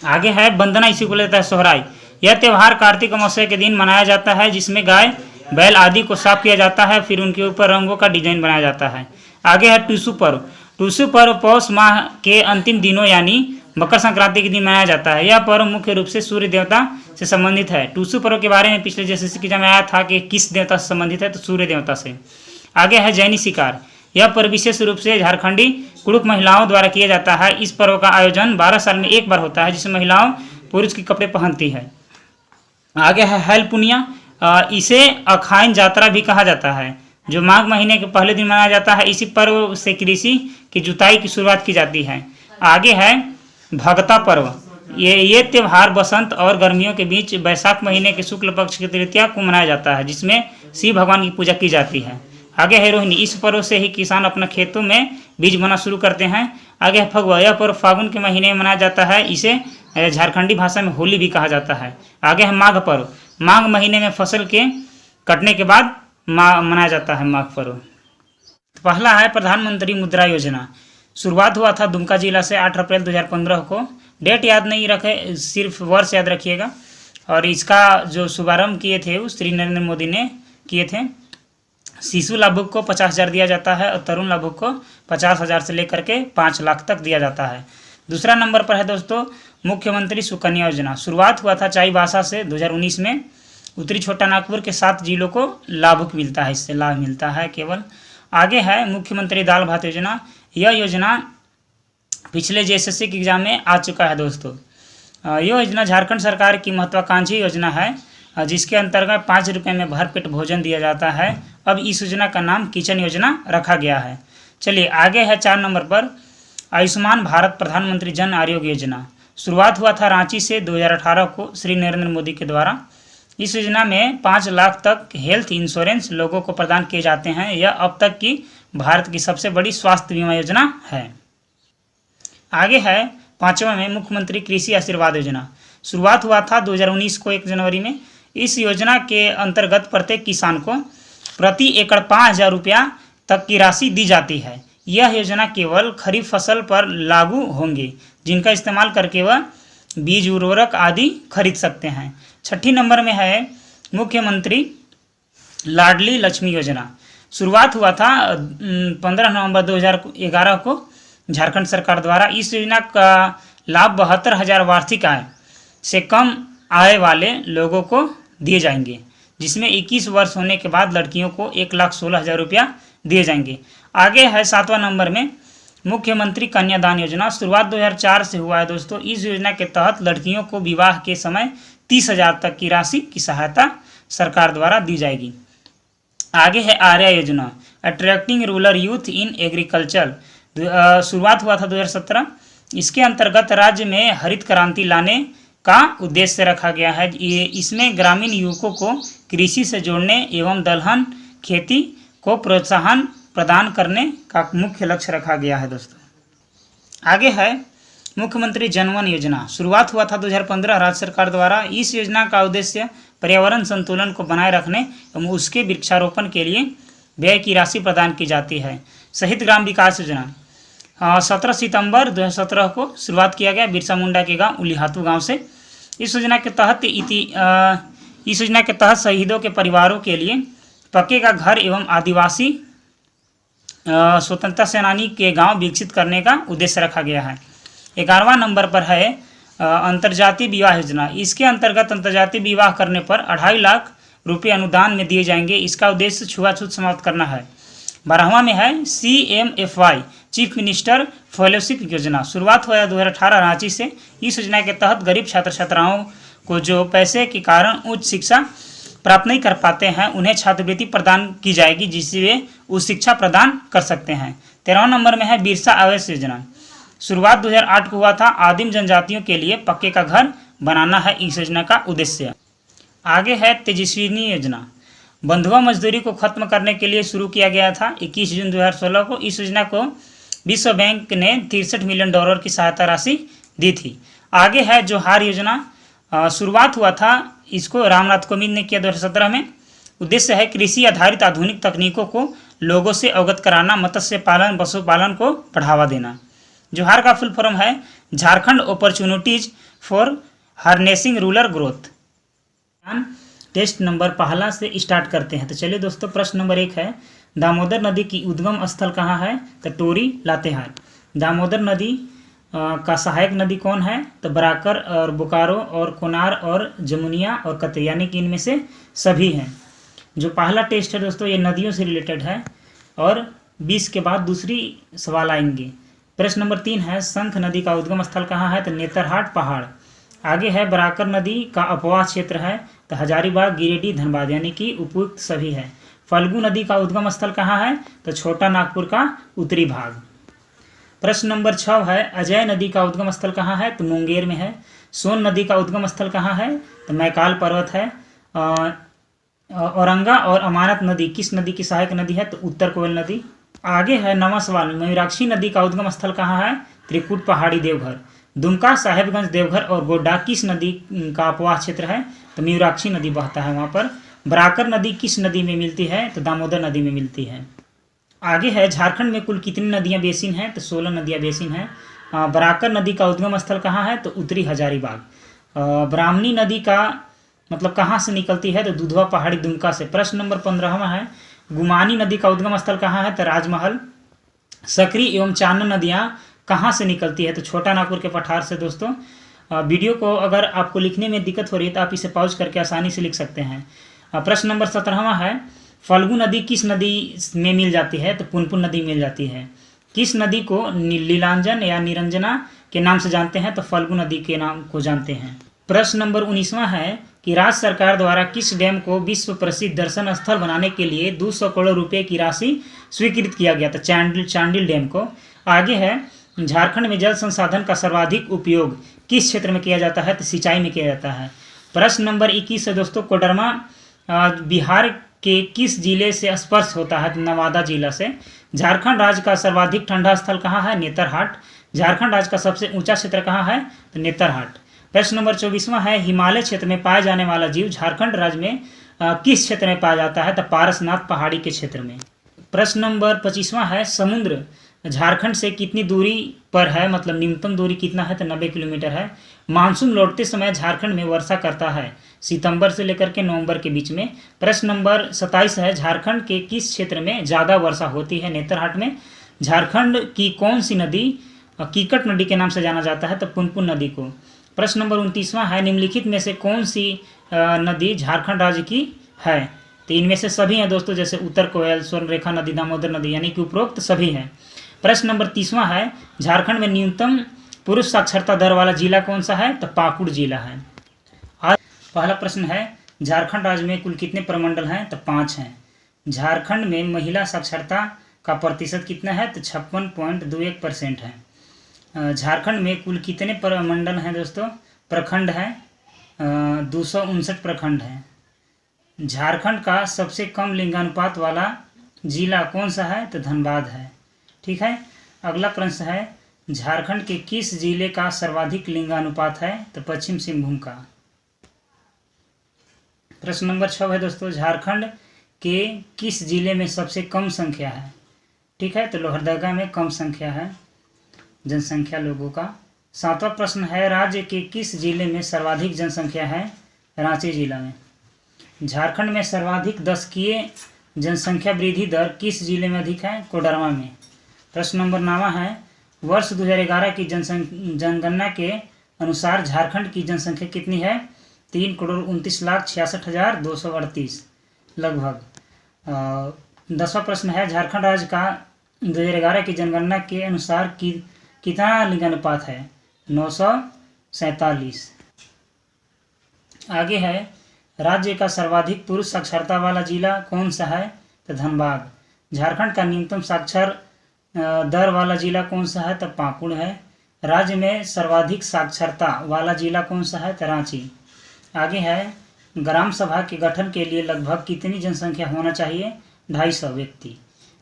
आगे है वंदना, इसी को लेता है सोहराई। यह त्यौहार कार्तिक अमावस्या के दिन मनाया जाता है जिसमें गाय बैल आदि को साफ किया जाता है, फिर उनके ऊपर रंगों का डिजाइन बनाया जाता है। आगे है टूसू पर्व। टूसू पर्व पौष माह के अंतिम दिनों यानी मकर संक्रांति के दिन मनाया जाता है। यह पर्व मुख्य रूप से सूर्य देवता से संबंधित है। टूसू पर्व के बारे में पिछले जेएसएससी के एग्जाम में आया था कि किस देवता से संबंधित है, तो सूर्य देवता से। आगे है जैनी शिकार। यह पर्व विशेष रूप से झारखंडी कुड़ुक महिलाओं द्वारा किया जाता है। इस पर्व का आयोजन 12 साल में एक बार होता है जिसमें महिलाओं पुरुष के कपड़े पहनती है। आगे है हैल पुनिया, इसे अखाइन यात्रा भी कहा जाता है, जो माघ महीने के पहले दिन मनाया जाता है। इसी पर्व से कृषि की जुताई की शुरुआत की जाती है। आगे है भगता पर्व, ये त्यौहार बसंत और गर्मियों के बीच वैशाख महीने के शुक्ल पक्ष की तृतीया को मनाया जाता है, जिसमें शिव भगवान की पूजा की जाती है। आगे है रोहिणी, इस पर्व से ही किसान अपना खेतों में बीज बोना शुरू करते हैं। आगे है फगुआ, यह पर्व फागुन के महीने में मनाया जाता है, इसे झारखंडी भाषा में होली भी कहा जाता है। आगे है माघ पर्व, माघ महीने में फसल के कटने के बाद मनाया जाता है माघ पर्व। पहला है प्रधानमंत्री मुद्रा योजना, शुरुआत हुआ था दुमका जिला से 8 अप्रैल 2015 को। डेट याद नहीं रखे, सिर्फ वर्ष याद रखिएगा। और इसका जो शुभारंभ किए थे वो श्री नरेंद्र मोदी ने किए थे। शिशु लाभुक को 50,000 दिया जाता है और तरुण लाभुक को 50,000 से लेकर के 5 लाख तक दिया जाता है। दूसरा नंबर पर है दोस्तों मुख्यमंत्री सुकन्या योजना, शुरुआत हुआ था चाईबासा से 2019 में। उत्तरी छोटा नागपुर के 7 जिलों को लाभुक मिलता है, इससे लाभ मिलता है केवल। आगे है मुख्यमंत्री दाल भात योजना, यह योजना पिछले JSSC के एग्जाम में आ चुका है दोस्तों। यह योजना झारखंड सरकार की महत्वाकांक्षी योजना है, जिसके अंतर्गत 5 रुपये में भरपेट भोजन दिया जाता है। अब इस योजना का नाम किचन योजना रखा गया है। चलिए आगे है 4 नंबर पर आयुष्मान भारत प्रधानमंत्री जन आरोग्य योजना, शुरुआत हुआ था रांची से 2018 को श्री नरेंद्र मोदी के द्वारा। इस योजना में 5 लाख तक हेल्थ इंश्योरेंस लोगों को प्रदान किए जाते हैं। यह अब तक की भारत की सबसे बड़ी स्वास्थ्य बीमा योजना है। आगे है 5वां में मुख्यमंत्री कृषि आशीर्वाद योजना, शुरुआत हुआ था 2019 को 1 जनवरी में। इस योजना के अंतर्गत प्रत्येक किसान को प्रति एकड़ 5,000 रुपया तक की राशि दी जाती है। यह योजना केवल खरीफ फसल पर लागू होंगे, जिनका इस्तेमाल करके वह बीज उर्वरक आदि खरीद सकते हैं। 6 नंबर में है मुख्यमंत्री लाडली लक्ष्मी योजना, शुरुआत हुआ था 15 नवंबर 2011 को झारखंड सरकार द्वारा। इस योजना का लाभ 72,000 वार्षिक आय से कम आय वाले लोगों को दिए जाएंगे, जिसमें 21 वर्ष होने के बाद लड़कियों को 1,16,000 रुपया दिए जाएंगे। आगे है 7वां नंबर में मुख्यमंत्री कन्यादान योजना, शुरुआत 2004 से हुआ है दोस्तों। इस योजना के तहत लड़कियों को विवाह के समय 30,000 तक की राशि की सहायता सरकार द्वारा दी जाएगी। आगे है आर्या योजना, attracting rural youth in agriculture, शुरुआत हुआ था 2017। इसके अंतर्गत राज्य में हरित क्रांति लाने का उद्देश्य रखा गया है। इसमें ग्रामीण युवकों को कृषि से जोड़ने एवं दलहन खेती को प्रोत्साहन प्रदान करने का मुख्य लक्ष्य रखा गया है दोस्तों। आगे है मुख्यमंत्री जनवन योजना, शुरुआत हुआ था 2015 राज्य सरकार द्वारा। इस योजना का उद्देश्य पर्यावरण संतुलन को बनाए रखने एवं उसके वृक्षारोपण के लिए व्यय की राशि प्रदान की जाती है। शहीद ग्राम विकास योजना, 17 सितंबर 2017 को शुरुआत किया गया बिरसा मुंडा के गांव उलीहातू गांव से। इस योजना के तहत शहीदों के परिवारों के लिए पक्के का घर एवं आदिवासी स्वतंत्रता सेनानी के गांव विकसित करने का उद्देश्य रखा गया है। 11वां नंबर पर है अंतर्जातीय विवाह योजना। इसके अंतर्गत अंतर्जातीय विवाह करने पर 2.5 लाख रुपये अनुदान में दिए जाएंगे। इसका उद्देश्य छुआछूत समाप्त करना है। 12वां में है CMFY चीफ मिनिस्टर फेलोशिप योजना, शुरुआत हुआ 2018 रांची से। इस योजना के तहत गरीब छात्र छात्राओं को जो पैसे के कारण उच्च शिक्षा प्राप्त नहीं कर पाते हैं, उन्हें छात्रवृत्ति प्रदान की जाएगी, जिससे वे उच्च शिक्षा प्रदान कर सकते हैं। 13वां नंबर में है बिरसा आवास योजना, शुरुआत 2008 को हुआ था। आदिम जनजातियों के लिए पक्के का घर बनाना है इस योजना का उद्देश्य। आगे है तेजस्विनी योजना, बंधुआ मजदूरी को खत्म करने के लिए शुरू किया गया था 21 जून 2016 को। इस योजना को विश्व बैंक ने $63 मिलियन की सहायता राशि दी थी। आगे है जोहार योजना, शुरुआत हुआ था, इसको रामनाथ कोविंद ने किया 2017 में। उद्देश्य है कृषि आधारित आधुनिक तकनीकों को लोगों से अवगत कराना, मत्स्य पालन पशुपालन को बढ़ावा देना। जोहार का फुल फॉर्म है Jharkhand opportunities for harnessing rural growth. Test number पहला से स्टार्ट करते हैं। तो चलिए दोस्तों, प्रश्न नंबर 1 है दामोदर नदी की उद्गम स्थल कहाँ है? तो टोरी लातेहार। दामोदर नदी का सहायक नदी कौन है? तो बराकर और बोकारो और कोनार और जमुनिया और कतई, यानी कि इनमें से सभी हैं। जो पहला टेस्ट है दोस्तों ये नदियों से रिलेटेड है और 20 के बाद दूसरी सवाल आएंगे। प्रश्न नंबर 3 है शंख नदी का उद्गम स्थल कहाँ है? तो नेतरहाट पहाड़। आगे है बराकर नदी का अपवाह क्षेत्र है, तो हजारीबाग, गिरिडीह, धनबाद, यानी कि उपयुक्त सभी है। फल्गु नदी का उद्गम स्थल कहाँ है? तो छोटा नागपुर का उत्तरी भाग। प्रश्न नंबर 6 है, अजय नदी का उद्गम स्थल कहाँ है? तो मुंगेर में है। सोन नदी का उद्गम स्थल कहाँ है? तो मैकाल पर्वत है। औरंगा और अमानत नदी किस नदी की सहायक नदी है? तो उत्तर कोयल नदी। आगे है 9वां सवाल, मयूराक्षी नदी का उद्गम स्थल कहाँ है? त्रिकुट पहाड़ी, देवघर। दुमका, साहेबगंज, देवघर और गोड्डा किस नदी का अपवाह क्षेत्र है? तो मयूराक्षी नदी बहता है वहाँ पर। बराकर नदी किस नदी में मिलती है? तो दामोदर नदी में मिलती है। आगे है झारखंड में कुल कितनी नदियाँ बेसिन हैं? तो 16 नदियाँ बेसिन हैं। बराकर नदी का उद्गम स्थल कहाँ है? तो उत्तरी हजारीबाग। ब्राह्मणी नदी का मतलब कहाँ से निकलती है? तो दुधवा पहाड़ी, दुमका से। प्रश्न नंबर 15वां है, गुमानी नदी का उद्गम स्थल कहाँ है? तो राजमहल। सकरी एवं चांदन नदियाँ कहाँ से निकलती है? तो छोटा नागपुर के पठार से। दोस्तों वीडियो को अगर आपको लिखने में दिक्कत हो रही है तो आप इसे पॉज करके आसानी से लिख सकते हैं। प्रश्न नंबर 17वां है, फल्गु नदी किस नदी में मिल जाती है? तो पुनपुन नदी मिल जाती है। किस नदी को लीलांजन या निरंजना के नाम से जानते हैं? तो फल्गु नदी के नाम को जानते हैं। प्रश्न नंबर 19वां है कि राज्य सरकार द्वारा किस डैम को विश्व प्रसिद्ध दर्शन स्थल बनाने के लिए 200 करोड़ रुपए की राशि स्वीकृत किया गया था? चांडिल डैम को। आगे है, झारखंड में जल संसाधन का सर्वाधिक उपयोग किस क्षेत्र में किया जाता है? तो सिंचाई में किया जाता है। प्रश्न नंबर 21 है दोस्तों, कोडरमा बिहार के किस जिले से स्पर्श होता है? तो नवादा जिला से। झारखंड राज्य का सर्वाधिक ठंडा स्थल कहाँ है? नेतरहाट। झारखंड राज्य का सबसे ऊंचा क्षेत्र कहाँ है? तो नेतरहाट। प्रश्न नंबर 24वां है, हिमालय क्षेत्र में पाया जाने वाला जीव झारखंड राज्य में किस क्षेत्र में पाया जाता है? तो पारसनाथ पहाड़ी के क्षेत्र में। प्रश्न नंबर 25वां है, समुद्र झारखंड से कितनी दूरी पर है? मतलब न्यूनतम दूरी कितना है? तो 90 किलोमीटर है। मानसून लौटते समय झारखंड में वर्षा करता है सितंबर से लेकर के नवंबर के बीच में। प्रश्न नंबर 27 है, झारखंड के किस क्षेत्र में ज़्यादा वर्षा होती है? नेतरहाट में। झारखंड की कौन सी नदी कीकट नदी के नाम से जाना जाता है? तो पुनपुन नदी को। प्रश्न नंबर 29वां है, निम्नलिखित में से कौन सी नदी झारखंड राज्य की है? तो इनमें से सभी हैं दोस्तों, जैसे उत्तर कोयल, स्वर्णरेखा नदी, दामोदर नदी, यानी कि उपरोक्त सभी हैं। प्रश्न नंबर 30वां है, झारखंड में न्यूनतम पुरुष साक्षरता दर वाला जिला कौन सा है? तो पाकुड़ जिला है। आज पहला प्रश्न है, झारखंड राज्य में कुल कितने प्रमंडल हैं? तो 5 हैं। झारखंड में महिला साक्षरता का प्रतिशत कितना है? तो 56.21% है। झारखंड में कुल कितने प्रमंडल हैं दोस्तों? प्रखंड हैं 259 प्रखंड हैं। झारखंड का सबसे कम लिंगानुपात वाला जिला कौन सा है? तो धनबाद है। ठीक है। अगला प्रश्न है, झारखंड के किस जिले का सर्वाधिक लिंगानुपात है? तो पश्चिम सिंहभूम का। प्रश्न नंबर 6 है दोस्तों, झारखंड के किस जिले में सबसे कम संख्या है? ठीक है, तो लोहरदगा में कम संख्या है जनसंख्या लोगों का। 7वां प्रश्न है, राज्य के किस जिले में सर्वाधिक जनसंख्या है? रांची जिला में। झारखंड में सर्वाधिक दशकीय जनसंख्या वृद्धि दर किस जिले में अधिक है? कोडरमा में। प्रश्न नंबर 9 है, वर्ष 2011 की जनगणना के अनुसार झारखंड की जनसंख्या कितनी है? 3,29,66,238 लगभग। 10वां प्रश्न है, झारखंड राज्य का 2011 की जनगणना के अनुसार कितना लिंगानुपात है? 947। आगे है, राज्य का सर्वाधिक पुरुष साक्षरता वाला जिला कौन सा है? तो धनबाद। झारखंड का न्यूनतम साक्षर दर वाला जिला कौन सा है? तो पाकुड़ है। राज्य में सर्वाधिक साक्षरता वाला जिला कौन सा है? तो रांची। आगे है, ग्राम सभा के गठन के लिए लगभग कितनी जनसंख्या होना चाहिए? 250 व्यक्ति।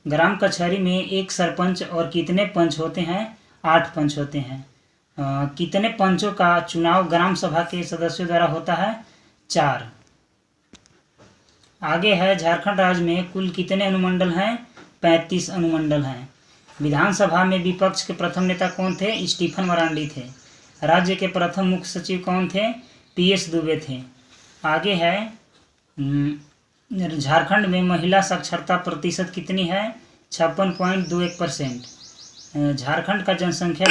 ग्राम कचहरी में एक सरपंच और कितने पंच होते हैं? 8 पंच होते हैं। कितने पंचों का चुनाव ग्राम सभा के सदस्यों द्वारा होता है? 4। आगे है, झारखंड राज्य में कुल कितने अनुमंडल हैं? 35 अनुमंडल हैं। विधानसभा में विपक्ष के प्रथम नेता कौन थे? स्टीफन मरांडी थे। राज्य के प्रथम मुख्य सचिव कौन थे? PS दुबे थे। आगे है, झारखंड में महिला साक्षरता प्रतिशत कितनी है? 56.21%। झारखंड का जनसंख्या